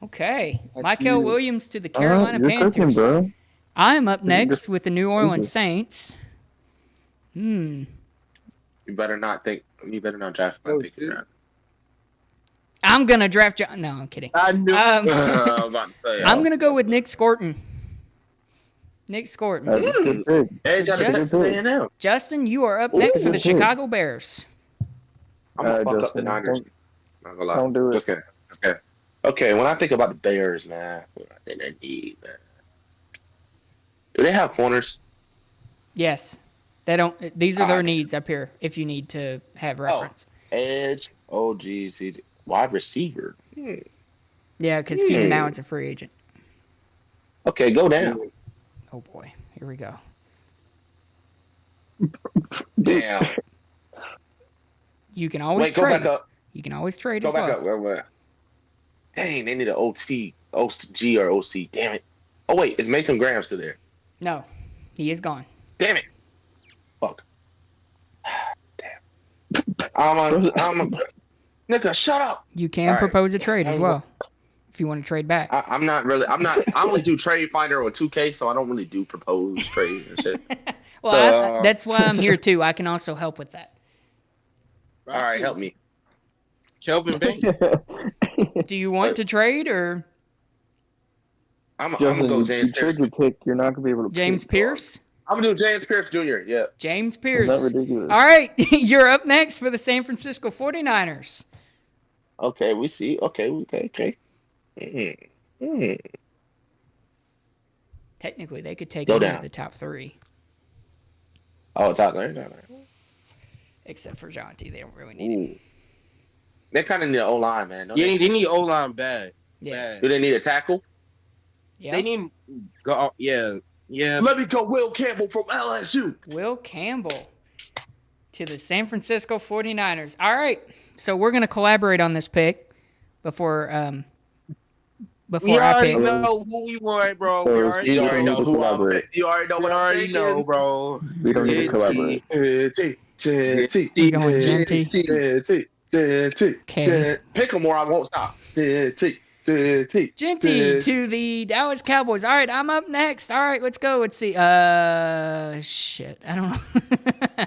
Okay. Michael Williams to the Carolina you're cooking, Panthers. bro. I'm up You're next with the New Orleans Jesus. Saints. You better not draft my Oh, pick. shit. I'm going to draft John. No, I'm kidding. I knew. Um, I'm about to say. I'm going to go with Nick Scorton. Nick Scorton. That's a good pick. Hey, So Texas just- A&M. Justin, you are up next for the Ooh. Chicago Bears. I'm gonna fuck up the Justin, Niners. Not gonna lie. don't do it. Just kidding. Okay, when I think about the Bears, man, what I think they need, man. Do they have corners? Yes. They don't. These are their Alright. needs up here if you need to have reference. Edge, OGC, wide receiver. Yeah, because Keenan Allen's a free agent. Okay, go down. Oh, boy. Here we go. Damn. You can always Wait, go trade. back up. You can always trade Go as back well. up. Wait. Dang, they need an OG or OC. Damn it. Oh, wait, is Mason Graham still there? No, he is gone. Damn it. Fuck. Damn. I'm a nigga, shut up. You can Alright. propose a trade as I'm well if you want to trade back. I only do Trade Finder or 2K, so I don't really do propose trade and shit. Well, that's why I'm here too. I can also help with that. All right, help me. Kelvin Banks. Do you want to trade or I'm Justin, gonna go you James trade Pierce. your pick. You're not gonna be able to. James pick, Pierce? I'm gonna do James Pierce Jr. Yeah. James dog. Pierce. Is that ridiculous? All right, you're up next for the San Francisco 49ers. Okay, we see. Okay. Technically, they could take Go any down. of the top three, Oh, it's out there. except for Jonty. They don't really need him. Ooh. They kind of need an O line, man. don't Yeah, they? they need O line bad. Yeah. Do Bad. they need a tackle? Yeah. They need go. Yeah. Let me go, Will Campbell from LSU. Will Campbell to the San Francisco 49ers. All right. So we're going to collaborate on this pick before We I already pick. know who we want, bro. We So already You don't already need know to who I'm. collaborate. You already know We what I'm already thinking. know, bro. We don't need to JT. collaborate. We going Genty. Okay. Pick them or I won't stop. Genty to the Dallas Cowboys. All right, I'm up next. All right, let's go. Let's see. Shit. I don't know.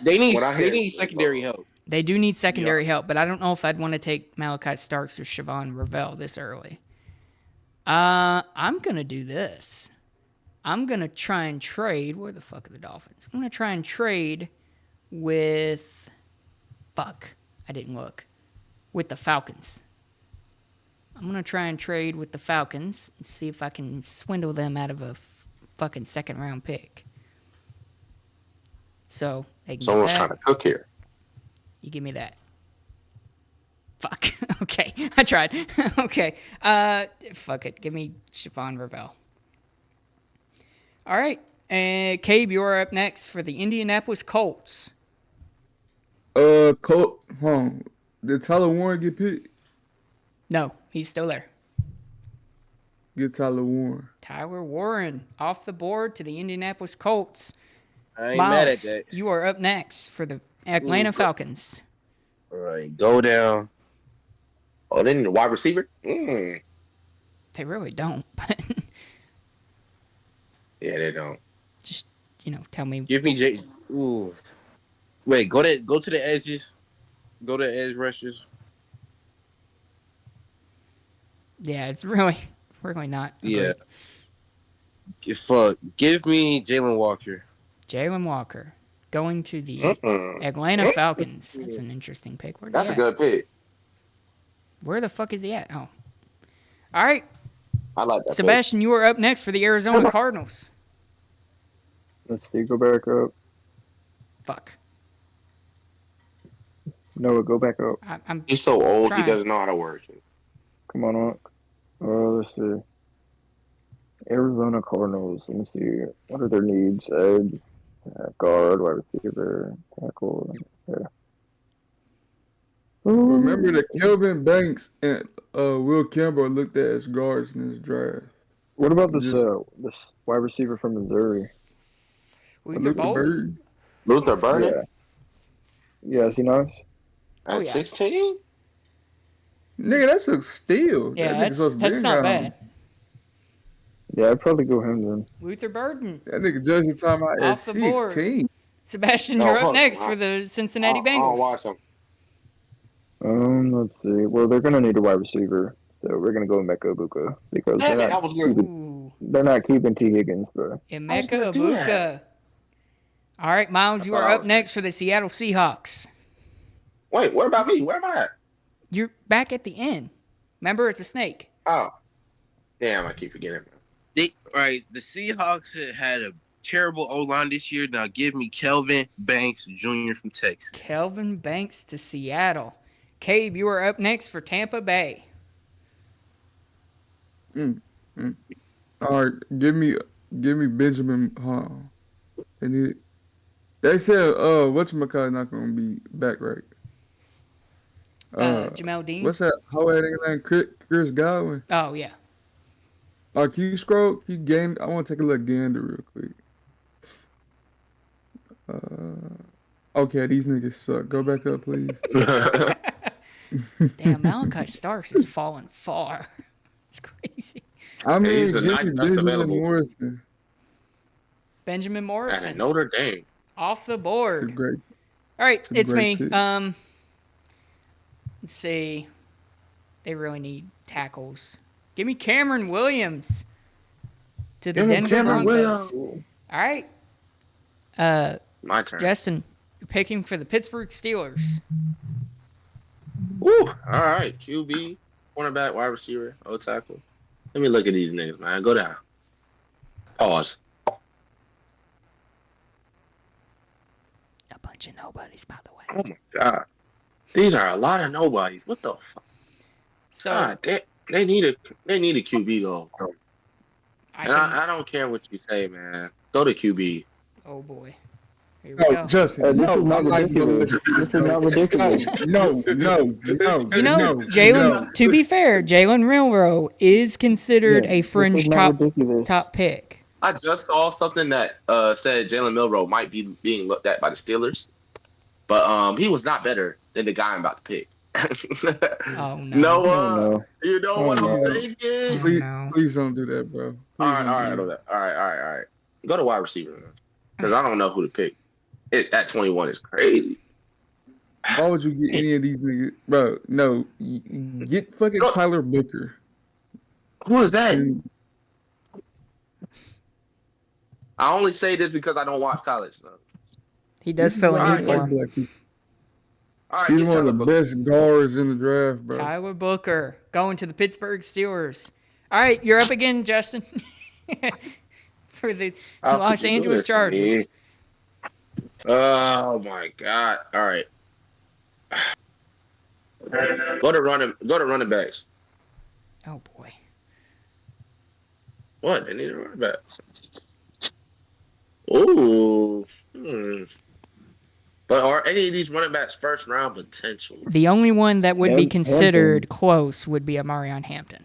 They need What I hear- secondary help. They do need secondary help, but I don't know if I'd want to take Malachi Starks or Siobhan Ravel this early. I'm going to do this. I'm going to try and trade. Where the fuck are the Dolphins? I'm going to try and trade with. Fuck. I didn't look. With the Falcons. I'm going to try and trade with the Falcons and see if I can swindle them out of a fucking second round pick. So, they can Someone's get trying that. to cook here. You give me that. Fuck. Okay. I tried. Okay. Fuck it. Give me Siobhan Ravel. All right. And Cabe, you're up next for the Indianapolis Colts. Colt, did Tyler Warren get picked? No, he's still there. Get Tyler Warren. Tyler Warren off the board to the Indianapolis Colts. I ain't mad at Miles, that. you are up next for the Atlanta Falcons. All right, go down. Oh, they need a wide receiver? They really don't. But Yeah, they don't. Just tell me. Give me J. Ooh. Wait, go to the edges. Go to edge rushers. Yeah, it's really not. Yeah. Agreed. Fuck. Give me Jalen Walker. Jalen Walker going to the Mm-mm. Atlanta Falcons. That's an interesting pick. Where's That's he a at? good pick. Where the fuck is he at? Oh. All right. I like that Sebastian, you are up next for the Arizona Cardinals. Let's see. Go back up. Fuck. Noah, go back up. I'm pick. He's so old, trying. he doesn't know how to work it. Come on up. Let's see. Arizona Cardinals. Let me see. What are their needs? Edge, guard, wide receiver, tackle. Yeah. Remember that Kelvin Banks and Will Campbell looked at as guards in this draft. What about this Just- this wide receiver from Missouri? Luther Look at Bolden. Bird. Luther Burden Yeah. Is he nice? Oh, at yeah. 16? Nigga, that's a steal. Yeah, that nigga's supposed to that's been not down. bad. Yeah, I'd probably go him then. Luther Burden. That nigga judging time out at Off the board. 16. Sebastian, Oh, you're up fuck. next for the Cincinnati I don't Bengals. watch him. Let's see. Well, they're gonna need a wide receiver, so we're gonna go with Mecca Ibuka because Damn they're it, I not, was gonna. Ooh. they're not keeping T. Higgins, bro. Emeka gonna do Ibuka. that. All right, Miles, you I are thought I up was- next for the Seattle Seahawks. Wait, what about me? Where am I at? You're back at the end. Remember, it's a snake. Oh. Damn, I keep forgetting. The Seahawks had a terrible O-line this year. Now give me Kelvin Banks Jr. from Texas. Kelvin Banks to Seattle. Caib, you are up next for Tampa Bay. All right, give me Benjamin Hall. And they said whatchamacallit not gonna be back right. Jamel Dean. What's that? How name? Chris Godwin. Oh, yeah. Can you scroll? Can you gain? I want to take a look gander real quick. Okay, these niggas suck. Go back up, please. Damn, Malachi Starks is falling far. It's crazy. I mean, he's the give ninth me best Benjamin available. Morrison. Benjamin And Morrison Notre Dame. off the It's a board. great. All right, a it's me. great pick. Let's see. They really need tackles. Give me Cameron Williams to the Give me Denver Cameron Broncos. Williams. All right. My turn. Justin, you're picking for the Pittsburgh Steelers. Woo. All right. QB, cornerback, wide receiver, O tackle. Let me look at these niggas, man. Go down. Pause. A bunch of nobodies, by the way. Oh my god. These are a lot of nobodies. What the fuck? So God, they need a QB though. I don't care what you say, man. Go to QB. oh boy. Here we No, go. Justin. This no, is not I'm like, ridiculous. This is not ridiculous. No. You know, no, Jalen. no. To be fair, Jalen Milroe is considered Yeah, a this fringe is not ridiculous. top pick. I just saw something that said Jalen Milroe might be being looked at by the Steelers, but he was not better than the guy I'm about to pick. Oh no. Noah, no. you know Oh, what I'm no. thinking? Oh, Please, no. please don't do that, bro. Please All right, don't all right, do all that. right. Go to wide receiver, because I don't know who to pick. At 21 is crazy. Why would you get any of these niggas, bro? No, get fucking No. Tyler Booker. Who is that? And I only say this because I don't watch college. So. He does this fill is in why I in like for him. black people. All right, He's get one of Tyler the Booker. best guards in the draft, bro. Tyler Booker going to the Pittsburgh Steelers. All right, you're up again, Justin. For the How Los could you do Angeles this to me? Chargers. Oh my god! All right, go to running backs. Oh boy. What? They need a running back. Ooh. But are any of these running backs first round potential? The only one that would be Hampton. considered close would be Amarion Hampton.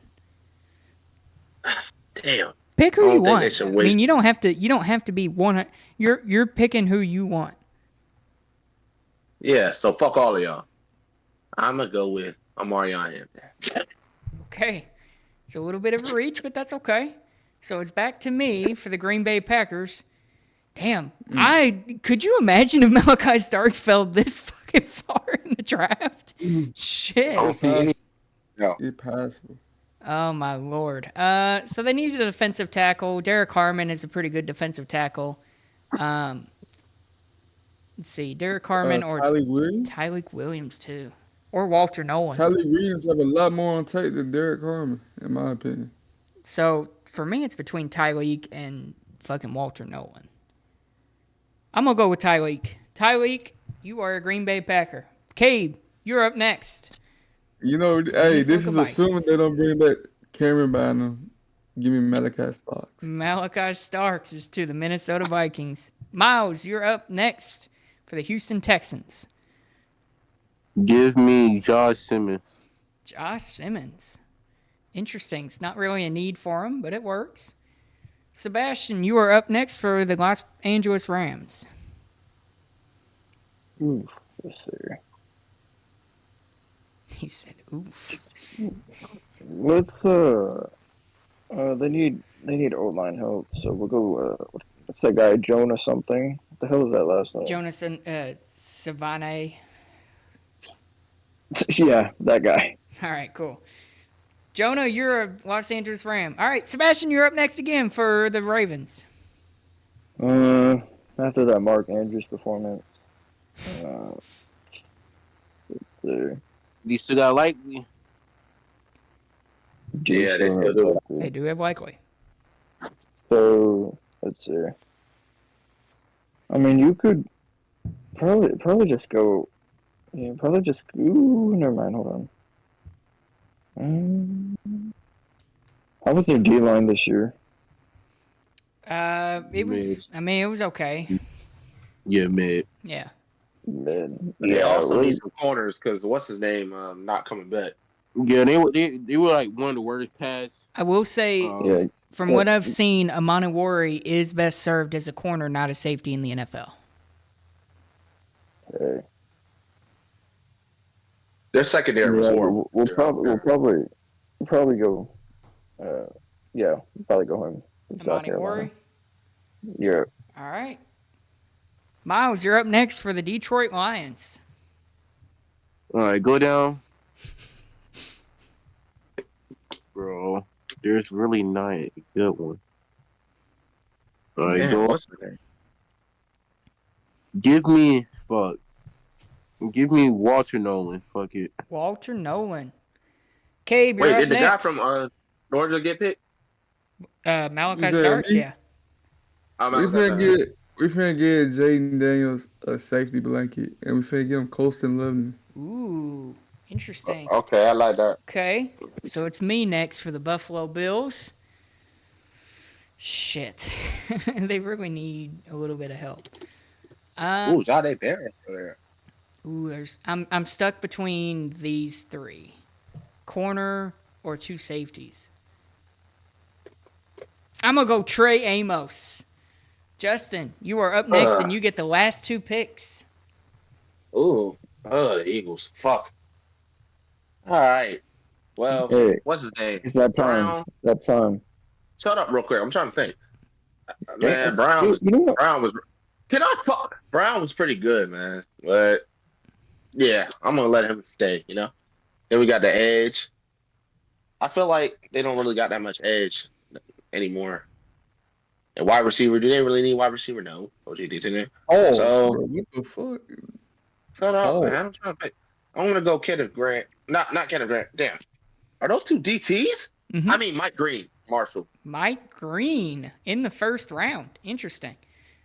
Damn. Pick I who don't you think they want. should I waste- mean, you don't have to be one. You're picking who you want. Yeah. So fuck all of y'all. I'm gonna go with Amarion Hampton. Okay. It's a little bit of a reach, but that's okay. So it's back to me for the Green Bay Packers. Damn, could you imagine if Malachi Starks fell this fucking far in the draft? Shit. I don't see any. No. It's possible. Oh my lord. So they needed a defensive tackle. Derek Harmon is a pretty good defensive tackle. Let's see, Derek Harmon or Tyleik Williams too, or Walter Nolan. Tyleik Williams have a lot more on tape than Derek Harmon, in my opinion. So for me, it's between Tyleik and fucking Walter Nolan. I'm gonna go with Tyleik. Tyleik, you are a Green Bay Packer. Caib, you're up next. You know, hey, this is assuming they don't bring back Cameron Bynum. Give me Malachi Starks. Malachi Starks is to the Minnesota Vikings. Miles, you're up next for the Houston Texans. Give me Josh Simmons. Josh Simmons. Interesting. It's not really a need for him, but it works. Sebastion, you are up next for the Los Angeles Rams. Oof, yes, sir. He said, "Oof." Let's they need O-line help, so we'll go. What's that guy, Jonah something? What the hell is that last name? Jonas Savane. Yeah, that guy. All right, cool. Jonah, you're a Los Angeles Ram. All right, Sebastion, you're up next again for the Ravens. After that Mark Andrews performance, let's see. You still got Likely. Yeah, they still do. They do have Likely. So let's see. I mean, you could probably just go. Yeah, probably just. Ooh, never mind. Hold on. How was their D line this year? It was. I mean, it was okay. Yeah, mid. Yeah. Mid. Yeah, also need some corners because what's his name not coming back. Yeah, they were like one of the worst pass. I will say, from what I've seen, Amani Wari is best served as a corner, not a safety in the NFL. Okay. Their secondary was horrible. We'll probably go. Probably go home. Amani Wari. Yeah. All right. Miles, you're up next for the Detroit Lions. All right, go down. Bro, there's really not a good one. All right, go. What's the name? Give me Walter Nolan. Fuck it. Walter Nolan. Caib, you're Wait, up did the next. guy from Georgia get picked? Malachi Starks, yeah. We finna get Jaden Daniels a safety blanket, and we finna get him Colston Loveland. Ooh, interesting. Okay, I like that. Okay, so it's me next for the Buffalo Bills. Shit. They really need a little bit of help. Ooh, Jade Barrett there. Ooh, I'm stuck between these three. Corner or two safeties. I'm going to go Trey Amos. Justin, you are up next, and you get the last two picks. Ooh, the Eagles. Fuck. All right. Well, Hey, what's his name? It's that time. Brown. That time. Shut up real quick. I'm trying to think. Yeah, Man, Brown was. you know what? Brown was. Can I talk? Brown was pretty good, man. But yeah, I'm gonna let him stay. You know. Then we got the edge. I feel like they don't really got that much edge anymore. And wide receiver, do they really need wide receiver? No. OJD's in there. Oh, So- bro, what the fuck? Shut up, Oh. man. I'm trying to pick. I'm gonna go Kenneth Grant. Not Kenneth Grant. Damn. Are those two DTs? Mhm. I mean Mike Green, Marshall. Mike Green in the first round. Interesting.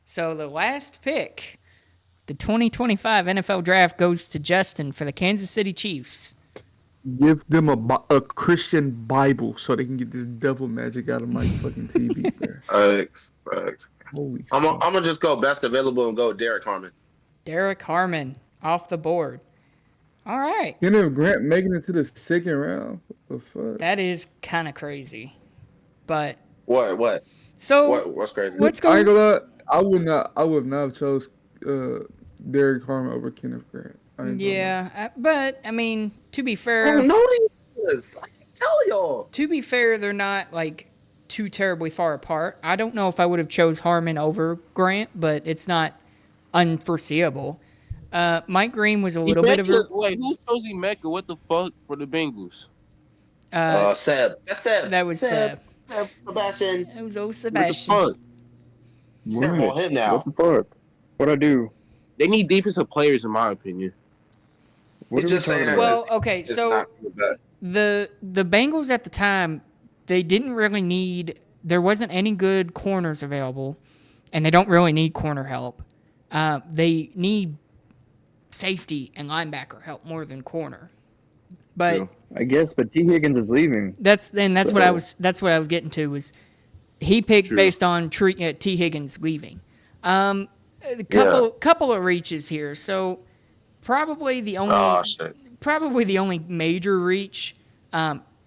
So the last pick, the 2025 NFL Draft, goes to Justin for the Kansas City Chiefs. Give them a Christian Bible so they can get this devil magic out of my fucking TV, bro. Facts. Holy I'm fuck. gonna just go best available and go Derek Harmon. Derek Harmon off the board. All right. Kenneth Grant making it to the second round? What the fuck? That is kind of crazy. But What? so What's crazy? let's I ain't go. gonna lie, I would not have chose Derek Harmon over Kenneth Grant. I ain't gonna lie. Yeah, but I mean, to be I fair, don't know these. I can tell y'all. they're not like too terribly far apart. I don't know if I would have chose Harmon over Grant, but it's not unforeseeable. Mike Green was a little bit of a Wait, who's Josie Mecca? What the fuck for the Bengals? Seb. That's Seb. that was Seb. Sebastion. it was old What the Sebastion. fuck? Careful What? him now. What the fuck? What'd I do? They need defensive players, in my opinion. What He's are we just saying talking that about? Well, okay, It's so not good. the Bengals at the time, they didn't really need. There wasn't any good corners available, and they don't really need corner help. They need safety and linebacker help more than corner. But True. I guess, but T. Higgins is leaving. that's what I So- was. That's what I was getting to. Was he picked True. based on T. Higgins leaving? A couple of reaches here. So probably the only. Oh shit. Probably the only major reach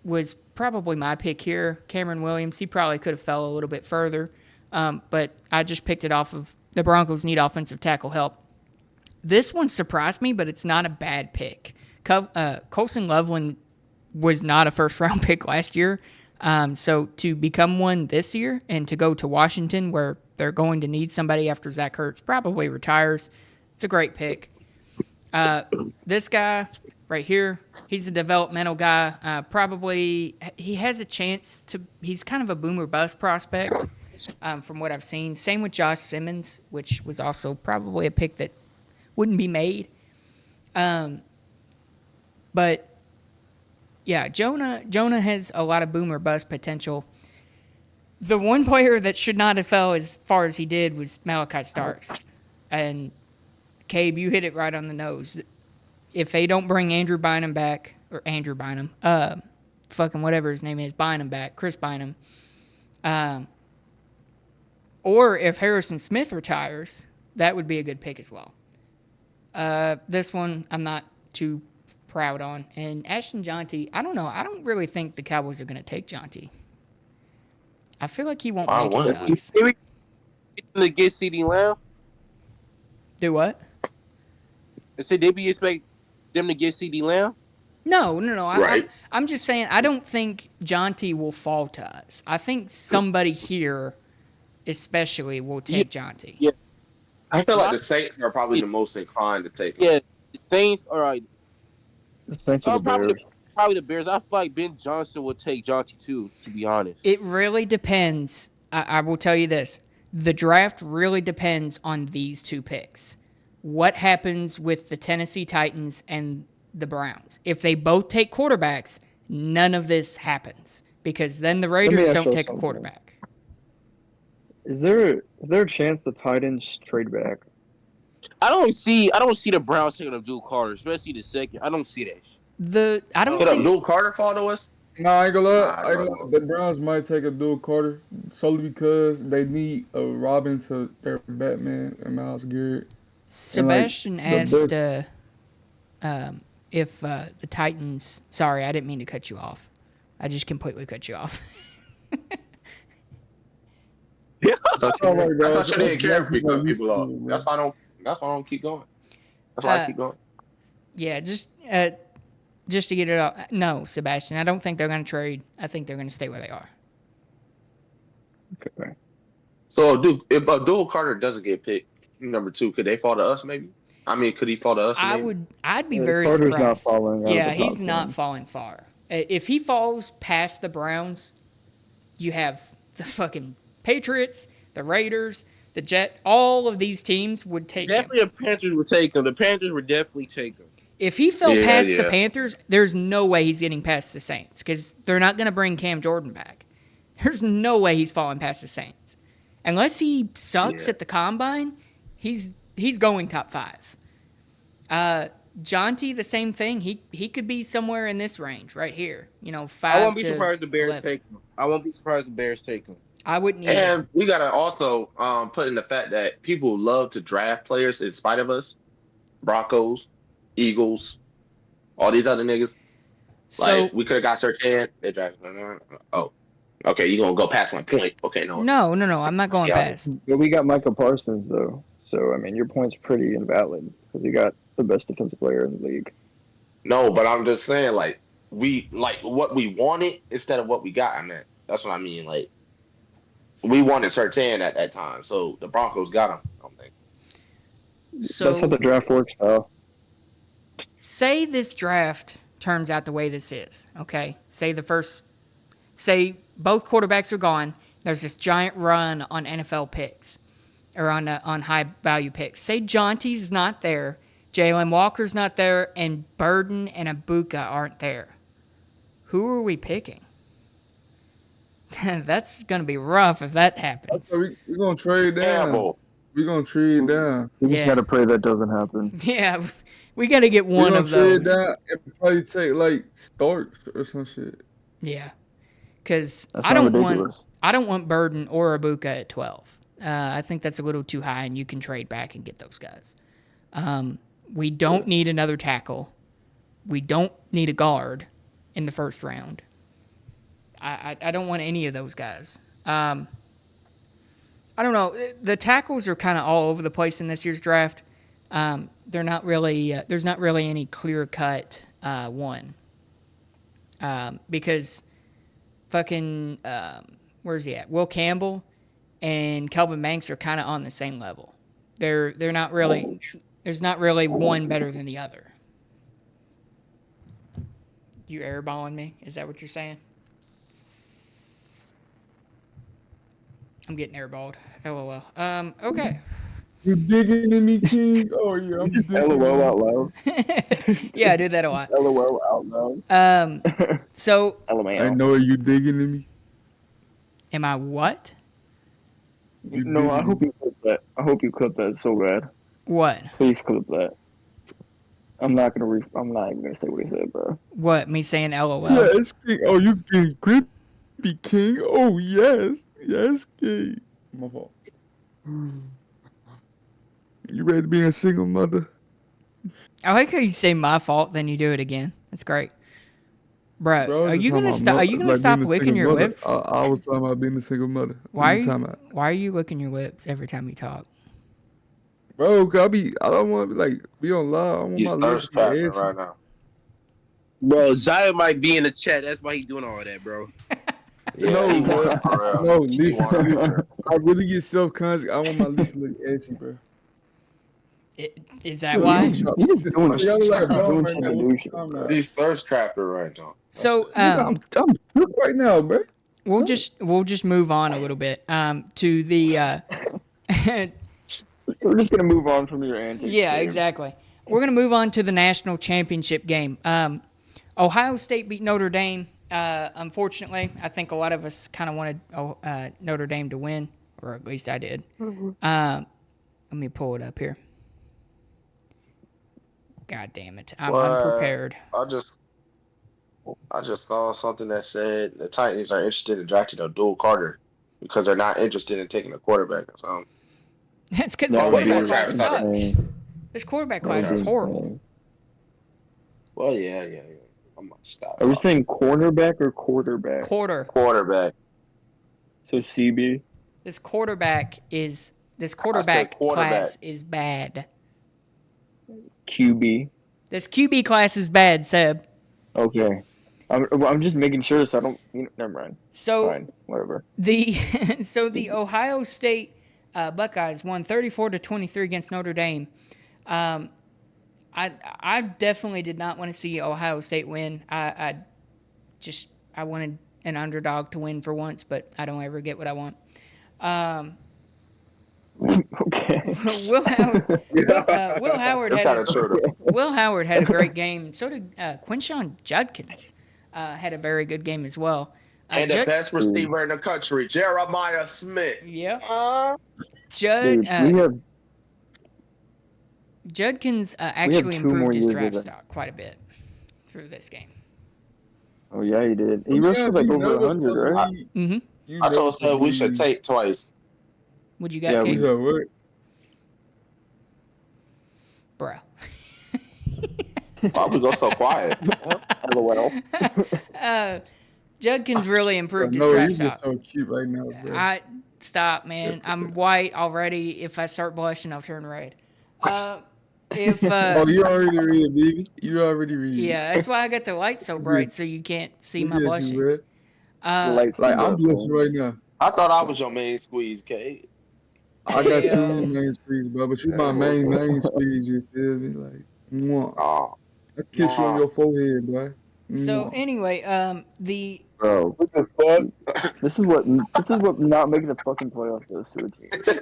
was probably my pick here, Cameron Williams. He probably could have fell a little bit further, but I just picked it off of the Broncos need offensive tackle help. This one surprised me, but it's not a bad pick. Colson Loveland was not a first-round pick last year, so to become one this year and to go to Washington where they're going to need somebody after Zach Ertz probably retires, it's a great pick. This guy right here, he's a developmental guy. Probably he has a chance to. He's kind of a boomer bust prospect, from what I've seen. Same with Josh Simmons, which was also probably a pick that wouldn't be made. But yeah, Jonah has a lot of boomer bust potential. The one player that should not have fell as far as he did was Malachi Starks, and Caib, you hit it right on the nose. If they don't bring Andrew Bynum back, or Andrew Bynum, fucking whatever his name is, Bynum back, Chris Bynum, or if Harrison Smith retires, that would be a good pick as well. This one I'm not too proud on. And Ashton Jonty, I don't know. I don't really think the Cowboys are going to take Jonty. I feel like he won't I make it wonder. to us. To get CD Lamb? Do what? I said they be expect them to get CD Lamb? No. Right. I'm just saying I don't think Jonty will fall to us. I think somebody here especially will take Jonty. Yeah. I feel like the Saints are probably the most inclined to take him. Yeah, the Saints, all right. The Saints are the Bears. Probably the Bears. I feel like Ben Johnson will take Jonty too, to be honest. It really depends. I will tell you this. The draft really depends on these two picks. What happens with the Tennessee Titans and the Browns? If they both take quarterbacks, none of this happens because then the Raiders ask don't you take a something. quarterback. Is there a chance the Titans trade back? I don't see the Browns taking Abdul Carter, especially the second. I don't see that. I don't Could think Abdul Carter fall to us? Nah, I ain't gonna lie. Nah, I ain't gonna lie. The Browns might take a dual Carter solely because they need a Robin to their Batman and Miles Garrett. Sebastian the asked if the Titans. Sorry, I didn't mean to cut you off. I just completely cut you off. I thought Oh my you God. didn't care if we cut That's people off. true, man. That's why I don't keep going. That's why I keep going. Yeah, just to get it all. No, Sebastian, I don't think they're going to trade. I think they're going to stay where they are. Okay. So, if Abdul Carter doesn't get picked number 2, could they fall to us? Maybe. I mean, could he fall to us? Maybe? I'd be Yeah, very Carter's surprised. not falling out of Yeah, the top he's not 10. falling far. If he falls past the Browns, you have the fucking Patriots, the Raiders, the Jets. All of these teams would take him. Definitely the Panthers would take him. The Panthers would definitely take him. If he fell Yeah, past the yeah. Panthers, there's no way he's getting past the Saints because they're not going to bring Cam Jordan back. There's no way he's falling past the Saints. Unless he sucks Yeah. at the combine, he's going top 5. Jonty, the same thing. He could be somewhere in this range right here. 5 I won't be to surprised if the Bears 11. take him. I won't be surprised if the Bears take him. I wouldn't either. And we gotta also put in the fact that people love to draft players in spite of us. Broncos, Eagles, all these other niggas. So Like we could have got Sertan. They drafted. Oh, okay. You gonna go past my point? Okay, no. no. I'm not going Yeah. past. But we got Micah Parsons though, so I mean your point's pretty invalid because we got the best defensive player in the league. No, but I'm just saying, like we like what we wanted instead of what we got. I mean, that's what I mean. Like we wanted Surtain at that time, so the Broncos got him. I don't think. That's how So the draft works, though. say this draft turns out the way this is, okay? Say both quarterbacks are gone. There's this giant run on NFL picks or on high value picks. Say Jonty's not there, Jalen Walker's not there, and Burden and Abuka aren't there. Who are we picking? That's going to be rough if that happens. We're going to trade down. Campbell. We're going to trade down. We just Yeah. got to pray that doesn't happen. Yeah, we got to get We're one going of to trade those. down and probably take, like, Starks or some shit. Yeah, because That's I not don't ridiculous. want Burden or Abuka at 12. I think that's a little too high, and you can trade back and get those guys. We don't need another tackle. We don't need a guard in the first round. I don't want any of those guys. I don't know. The tackles are kind of all over the place in this year's draft. They're not really. There's not really any clear cut one. Because fucking where's he at? Will Campbell and Kelvin Banks are kind of on the same level. They're not really. There's not really one better than the other. You airballing me? Is that what you're saying? I'm getting airballed. LOL. Okay. You digging in me, King? Oh, yeah, I'm Just digging LOL in out you. loud. Yeah, I do that a lot. LOL out loud. So I LMAO. know you digging in me. am I what? No, I hope you clip that. I hope you clip that so bad. What? Please clip that. I'm not gonna say what he said, bro. What? Me saying LOL? Yes, King. Oh, you getting grippy, King. Oh, yes. Yes, King. My fault. You ready to be a single mother? I like how you say my fault, then you do it again. That's great. Bruh, Bro, I was are just you talking gonna about stop? Are you gonna like stop being a licking single your mother. lips? I was talking about being a single mother. What are you talking about? Why are you licking your lips every time you talk? Bro, I don't want to be on live. I want He's my lips thirst to be trapping ashy. right now. Bro, Zion might be in the chat. That's why he doing all that, bro. Yeah, No, he bro. won for real. No, He listen, won for listen. real. I really get self-conscious. I want my lips to look ashy, bro. Is that why? You just doing I gotta look like a bum doing right shit now. to What do you shit, talking bro. about? He's thirst trapping right now. So I'm shook right now, bro. we'll just move on a little bit to the We're just gonna move on from your antics. yeah, Gabe. exactly. We're gonna move on to the national championship game. Ohio State beat Notre Dame. Unfortunately, I think a lot of us kind of wanted Notre Dame to win, or at least I did. Let me pull it up here. God damn it, I'm unprepared. I just saw something that said the Titans are interested in drafting a dual Carter because they're not interested in taking a quarterback. So That's because the That would be quarterback class insane. sucks. This quarterback class is horrible. well, yeah. I'm gonna stop. Are we saying cornerback or quarterback? Quarterback? So CB. This quarterback quarterback. class is bad. QB. This QB class is bad, Seb. Okay. I'm just making sure so I don't. Never mind. So Fine. Whatever. the Ohio State Buckeyes won 34-23 against Notre Dame. I definitely did not want to see Ohio State win. I wanted an underdog to win for once, but I don't ever get what I want. Okay. Will Howard That's had kind of true. Will Howard had a great game. So did Quinshon Judkins. Had a very good game as well. And the best receiver in the country, Jeremiah Smith. Yeah. Dude, we have Judkins actually 2 more improved his years draft of it. stock quite a bit through this game. Oh yeah, he did. He rushed for like over 100, right? Mm-hmm. I told Seb we should take twice. What you got, Yeah, Caib? What? Bro. Why we go so quiet? LOL. Judkins really improved his No, draft he's just stock. so cute right now, bro. Stop, man. I'm white already. If I start blushing, I'll turn red. Oh, you already read, baby. You already read. Yeah, that's why I got the light so bright so you can't see my Yes, you blushing. read. The lights Like come I'm up, blushing man. right now. I thought I was your main squeeze, Caib. I got two main squeeze, bro, but you my main squeeze. You feel me? Like, mwah. Oh, I kiss you on your forehead, boy. So Mwah. anyway, Bro, What the fuck? this is what not making the fucking playoffs does to a team.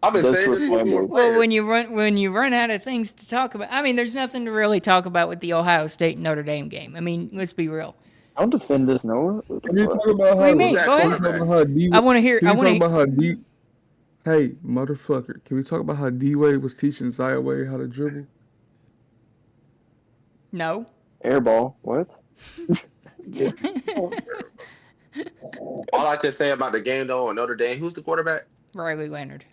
I've been That's saying what this when we were Campbell- playing. well, when you run out of things to talk about, I mean, there's nothing to really talk about with the Ohio State Notre Dame game. I mean, let's be real. Don't defend this, Noah. Can we talk about What do how? you mean? that Go ahead. Can we talk about how D? I want to hear. Can I we want talk to. about how D? Hey, motherfucker! Can we talk about how D Wade was teaching Zaya Wade how to dribble? No. Airball. What? All I can say about the game though on Notre Dame, who's the quarterback? Riley Leonard.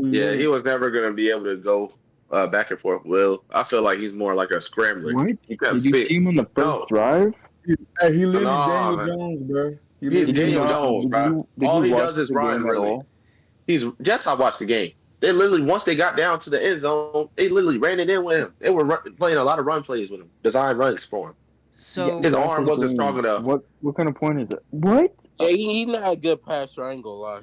Yeah, he was never going to be able to go back and forth. Will I feel like he's more like a scrambler. What? He kept Did you sit- see him on the first No. drive? Hey, he literally Nah, Daniel man. Jones, bro. He's Did you Daniel not- Jones, did bro. you- did All you he watch does is the run, game at really. all? Yes, I watched the game. They literally, once they got down to the end zone, they literally ran it in with him. They were playing a lot of run plays with him, design runs for him. So His That's arm the wasn't thing. strong enough. What kind of point is it? What? Yeah, he's not a good passer. I ain't gonna lie.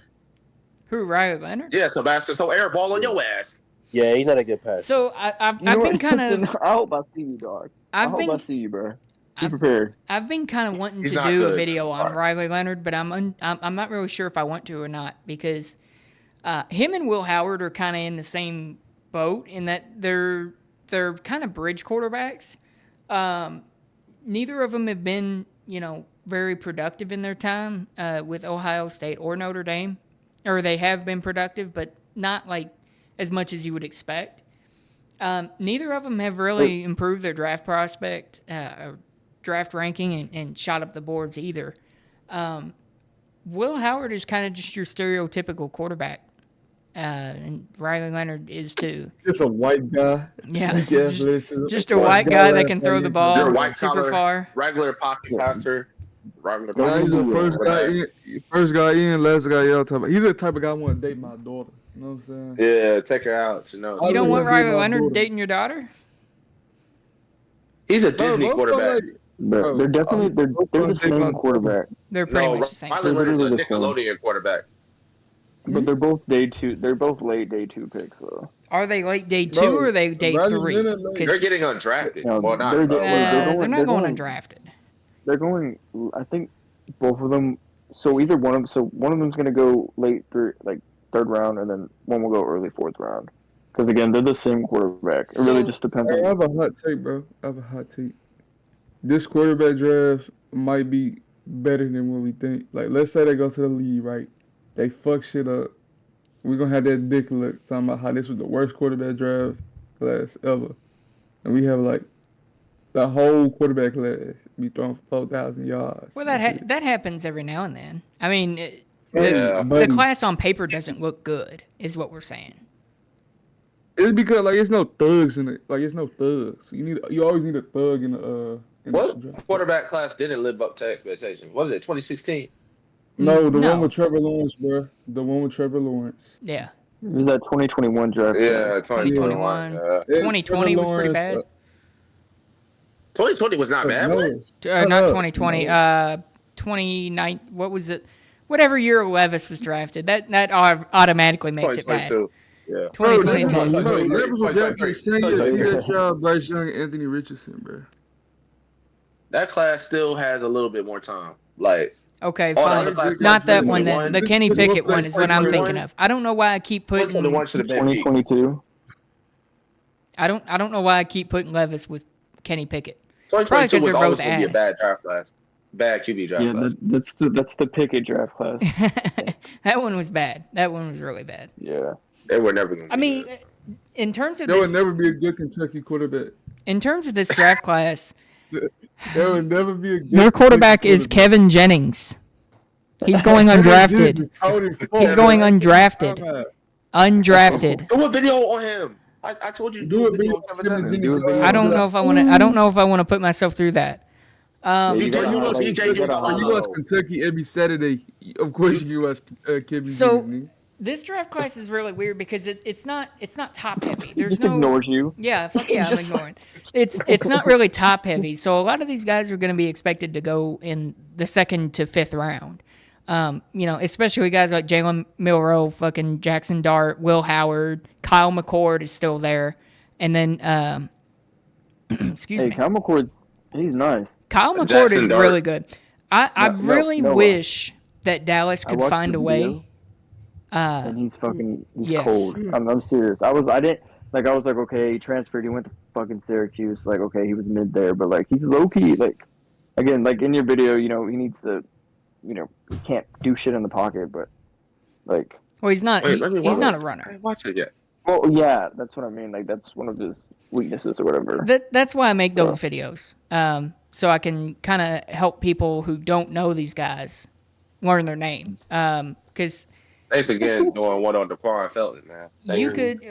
who? Riley Leonard. Yeah, Sebastian, so air ball on your ass. Yeah, he's not a good passer. So I've You know been what? kind Listen, of. I hope I see you, dog. I I've hope I been. see you, bro. Be I've- prepared. I've been kind of wanting He's to not do a good. video on Right. Riley Leonard, but I'm not really sure if I want to or not because him and Will Howard are kind of in the same boat in that they're kind of bridge quarterbacks. Neither of them have been very productive in their time with Ohio State or Notre Dame, or they have been productive, but not like as much as you would expect. Neither of them have really improved their draft prospect, draft ranking, and shot up the boards either. Will Howard is kind of just your stereotypical quarterback, and Riley Leonard is too. Just a white guy. Yeah, Sneaky athleticism. just a white guy that can throw the You're a ball white super collar, far. regular pocket passer. Regular Nah, he's the pocket first guy in, last guy out. He's the type of guy I want to date my daughter. You know what I'm saying? Yeah, take her out. You know, You don't want wanna be Riley my Leonard daughter. dating your daughter? he's a Bro, Disney both quarterback. Bro, they're definitely they're the same quarterback, They're pretty No, much the same. Riley Leonard's a They're literally the same. Nickelodeon quarterback. but they're both day two. They're both late day 2 picks though. Are they late day 2 Bro, or are they day Riley 3? Leonard, like- 'Cause, They're getting undrafted. No, Well, not. they're they're not going going- undrafted. They're going. I think both of them. So either one of them. So one of them's gonna go late third round, and then one will go early 4th round. Because again, they're the same quarterback. It really So- just depends. Hey, I on have a hot take, bro. I have a hot take. This quarterback draft might be better than what we think. Like, let's say they go to the league, right? They fuck shit up. We're gonna have that dick look talking about how this was the worst quarterback draft class ever. And we have like the whole quarterback class be throwing for 4,000 yards. Well, That's it. that happens every now and then. I mean, Yeah. the Buddy, class on paper doesn't look good, is what we're saying. it's because like it's no thugs in it. Like it's no thugs. You always need a thug in the What draft. quarterback class didn't live up to expectations? What is it? 2016. No, the No. one with Trevor Lawrence, bro. The one with Trevor Lawrence. Yeah. is that 2021 draft? Yeah, 2021. 2021. 2020 was pretty bad. 2020 was not bad. What? Not 2020. 29. What was it? Whatever year Levis was drafted, that automatically makes it bad. 2022. Yeah. 2022. Bro, Levis was drafted same year. See 2023. that job, Bryce Young and Anthony Richardson, bro. That class still has a little bit more time. Like, Okay, all the fine. other classes, Not that one. 2021. The Kenny Pickett one is what I'm 2021. thinking of. I don't know why I keep putting. 2021 should have been peak. 2022. I don't know why I keep putting Levis with Kenny Pickett. Probably 2022 'cause was they're always both going to be a ass. bad draft class. Bad QB draft Yeah, class. that's the Pickett draft class. That one was bad. That one was really bad. Yeah. They were never going to I mean, in terms of There this, would never be a good Kentucky quarterback. in terms of this draft class, There would never be a good their quarterback Kentucky is Kevin Jennings. He's going undrafted. He's going undrafted. Undrafted. Do a video on him. I told you to do a video on Kevin Jennings. Do a video. I don't know if I want to. I don't know if I want to put myself through that. Yeah, DJ, gotta you know highlight- DJ, you you gotta know You highlight- watch Kentucky every Saturday. Of course you can watch Kevin So- Jennings, nigga. This draft class is really weird because it's not top heavy. He There's just no ignores you. Yeah, fuck yeah, I'm ignoring. It's not really top heavy. So a lot of these guys are going to be expected to go in the 2nd to 5th round. Especially guys like Jalen Milroe, fucking Jackson Dart, Will Howard, Kyle McCord is still there, and then excuse me, Kyle McCord's he's nice. Kyle McCord Jackson is Dart. really good. I really Noah. wish that Dallas I could watched find the a way. video, and he's yes. cold. I'm serious. I was like, okay, he transferred. He went to fucking Syracuse. Like, okay, he was mid there, but like he's low key. Like, again, like in your video, he needs to, he can't do shit in the pocket, but like, Well, he's not. Wait, He's not a I runner. didn't watch it yet. well, yeah, that's what I mean. Like, that's one of his weaknesses or whatever. That's why I make those videos. So I can kind of help people who don't know these guys learn their name. Because Thanks again doing one on Daquan Felton, man. you could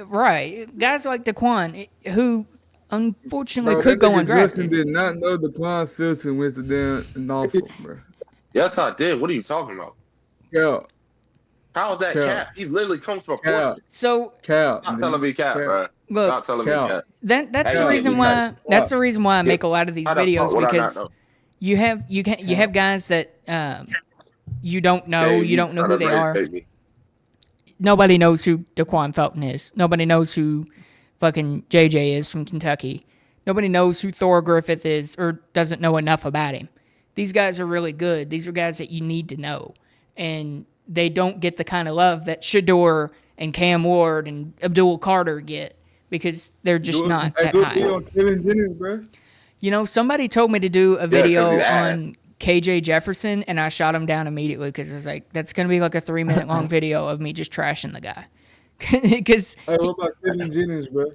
guys like Daquan, who unfortunately Bro, could that go nigga Justin undrafted. did not know Daquan Felton went to damn Norfolk, bro. Yes, I did. What are you talking about? Cal, How is that Cal. cap? He literally comes from Cal, Portland. So Cal. Not telling me cap, Cal. bro. look, Not telling me Cal. cap. that's the Hey, reason you why that's the reason why I make a lot of these How the fuck videos, would I not because know? you have guys that you don't know, Hey, you don't know trying who to they are. raise me. Nobody knows who Daquan Felton is. Nobody knows who fucking JJ is from Kentucky. Nobody knows who Thor Griffith is or doesn't know enough about him. These guys are really good. These are guys that you need to know. And they don't get the kind of love that Shador and Cam Ward and Abdul Carter get because they're just not that do a high. video on Kevin Jennings, bro. Somebody told me to do a video he's ass. on KJ Jefferson, and I shot him down immediately because I was like, that's going to be like a 3-minute long video of me just trashing the guy. Because Hey, what about Kevin Jennings, bro?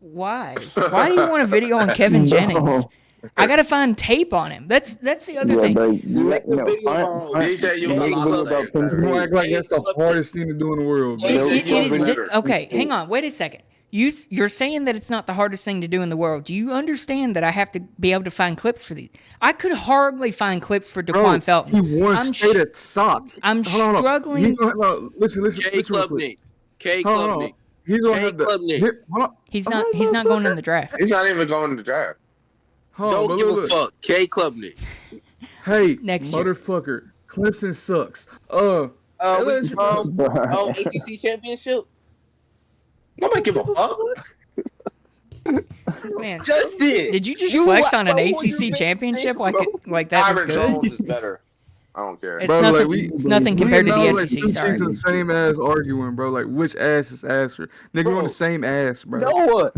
why? Why do you want a video on Kevin Jennings? I got to find tape on him. That's the other Yeah, thing. but Make a video on DJ, you make a a video lot about of Penn that. You act like that's the hardest thing to do in the world, bro. It is better. okay. Hang on. Wait a second. You're saying that it's not the hardest thing to do in the world. Do you understand that I have to be able to find clips for these? I could hardly find clips for Daquan Felton. He won I'm state at sock. I'm Hold on. struggling. He's gonna, no, listen K real quick. Klubnik. K Hold on. Klubnik. He's gonna K have the. Klubnik. Hold on. He's not going in the draft. He's not even going to the draft. Hold on, Don't but give a look. fuck. K Klubnik. Hey, Next year. motherfucker. Clemson sucks. ACC championship. Nobody give a fuck. Man, Justin, did you just flex on an what would you ACC make championship bro? like that was Ivan good? Jones is better. I don't care. It's Bro, nothing. like, It's nothing compared to the know, SEC. Like, Sorry. the same ass arguing, bro. Like, which ass is asser? Nigga, Bro. on the same ass, bro. know what?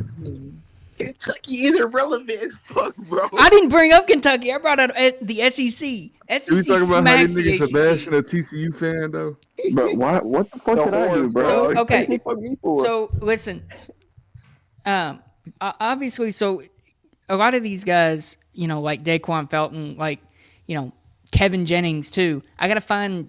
Kentucky is irrelevant as fuck, bro. I didn't bring up Kentucky. I brought up the SEC. We SEC talking about how smacks this nigga the Sebastion ACC. a TCU fan though. But what the fuck did I do, bro? So, Like, okay. they fuck me for? So listen, obviously, so a lot of these guys, like Daquan Felton, like Kevin Jennings too. I gotta find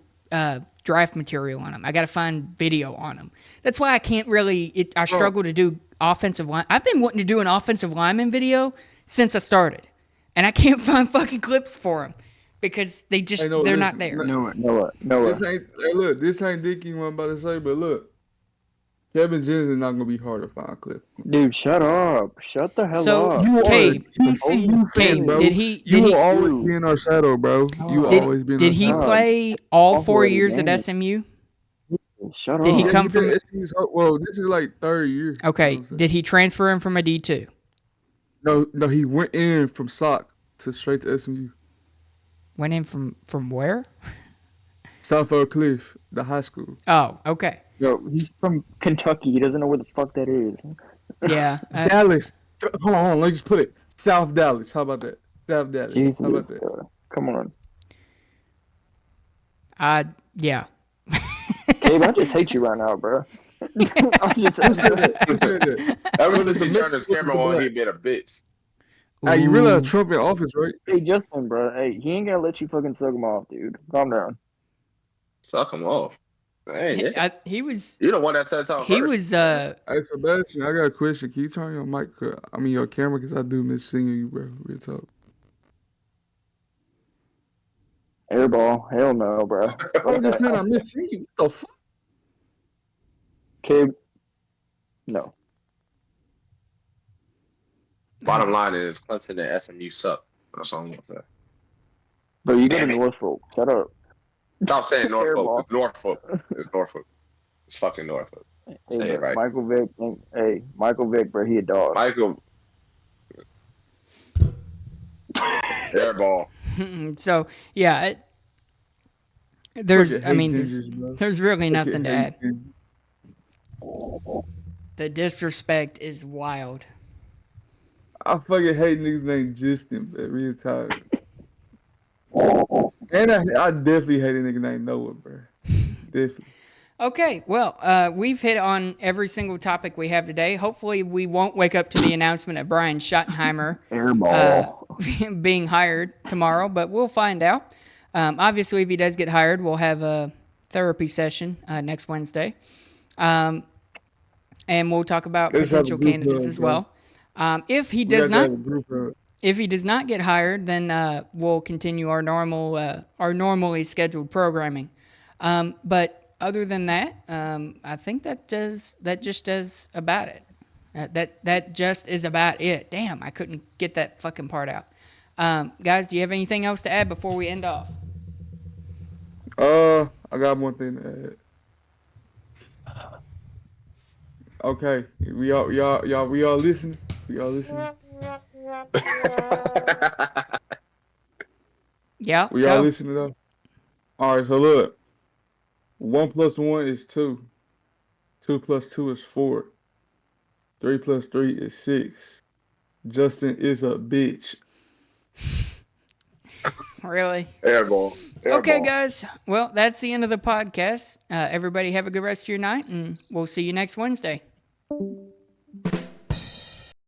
draft material on them. I gotta find video on them. That's why I can't really. I struggle to do offensive line. I've been wanting to do an offensive lineman video since I started, and I can't find fucking clips for them because they just they're not there. Noah. This ain't Dickie what I'm about to say, but look, Kevin Jennings is not gonna be hard to find clip. Dude, shut up. Shut the hell So, up. You are a Caib, TCU fan, Caib, bro. did he You will always be in our shadow, bro. You will did, always be in did our he shadow. play all I've 4 already years at done it. SMU? Shut up. Did he Yeah, come did from? SMU's well, this is like third year. Okay, You know what I'm saying? did he transfer him from a D2? No, he went in from SOC to straight to SMU. Went in from where? South Oak Cliff, the high school. Oh, okay. Yo, he's from Kentucky. He doesn't know where the fuck that is. Yeah. Dallas. Hold on, let me just put it. South Dallas. How about that? South Dallas. Jesus. How about that? Come on. Yeah. Caib, I just hate you right now, bro. I just Who said that? Who said that? Ever Well, since he the turned his Mexicans camera are on, black. he been a bitch. Hey, you realize Ooh. Trump in office, right? Hey, Justin, bro. Hey, he ain't gonna let you fucking suck him off, dude. Calm down. Suck him off. Hey, yeah. He was. You the one that said something He first. was. Hey, Sebastian, I got a question. Can you turn your mic? Your camera, because I do miss seeing you, bro. Real talk. Airball. Hell no, bro. I just said I miss seeing you. What the fuck? Caib. No. Bottom line is Clemson and SMU suck. That's all I'm gonna say. Bro, you go to Damn it. Norfolk. Shut up. Stop saying Norfolk. Airball. It's Norfolk. It's Norfolk. It's fucking Norfolk. Say it right. Michael Vick. Hey, Michael Vick, bro. He a dog. Michael. Airball. So yeah, there's Gingers, there's really Fucking nothing to hate add. gingers. The disrespect is wild. I fucking hate niggas named Justin, but real talk. And I definitely hate a nigga named Noah, bro. Definitely. Okay, well, we've hit on every single topic we have today. Hopefully, we won't wake up to the announcement of Brian Schottenheimer being hired tomorrow, but we'll find out. Obviously, if he does get hired, we'll have a therapy session next Wednesday. And we'll talk about Let's have a potential group candidates hug, as bro. well. If he We does gotta not, have a group hug. if he does not get hired, then we'll continue our normally scheduled programming. But other than that, I think that just does about it. That just is about it. Damn, I couldn't get that fucking part out. Guys, do you have anything else to add before we end off? I got one thing to add. Okay, we all listening? We all listening? Yeah, We all go. listening though? All right, so look. 1 + 1 is 2. 2 + 2 is 4. 3 + 3 is 6. Justin is a bitch. Really? Airball. Okay, guys. Well, that's the end of the podcast. Everybody have a good rest of your night, and we'll see you next Wednesday.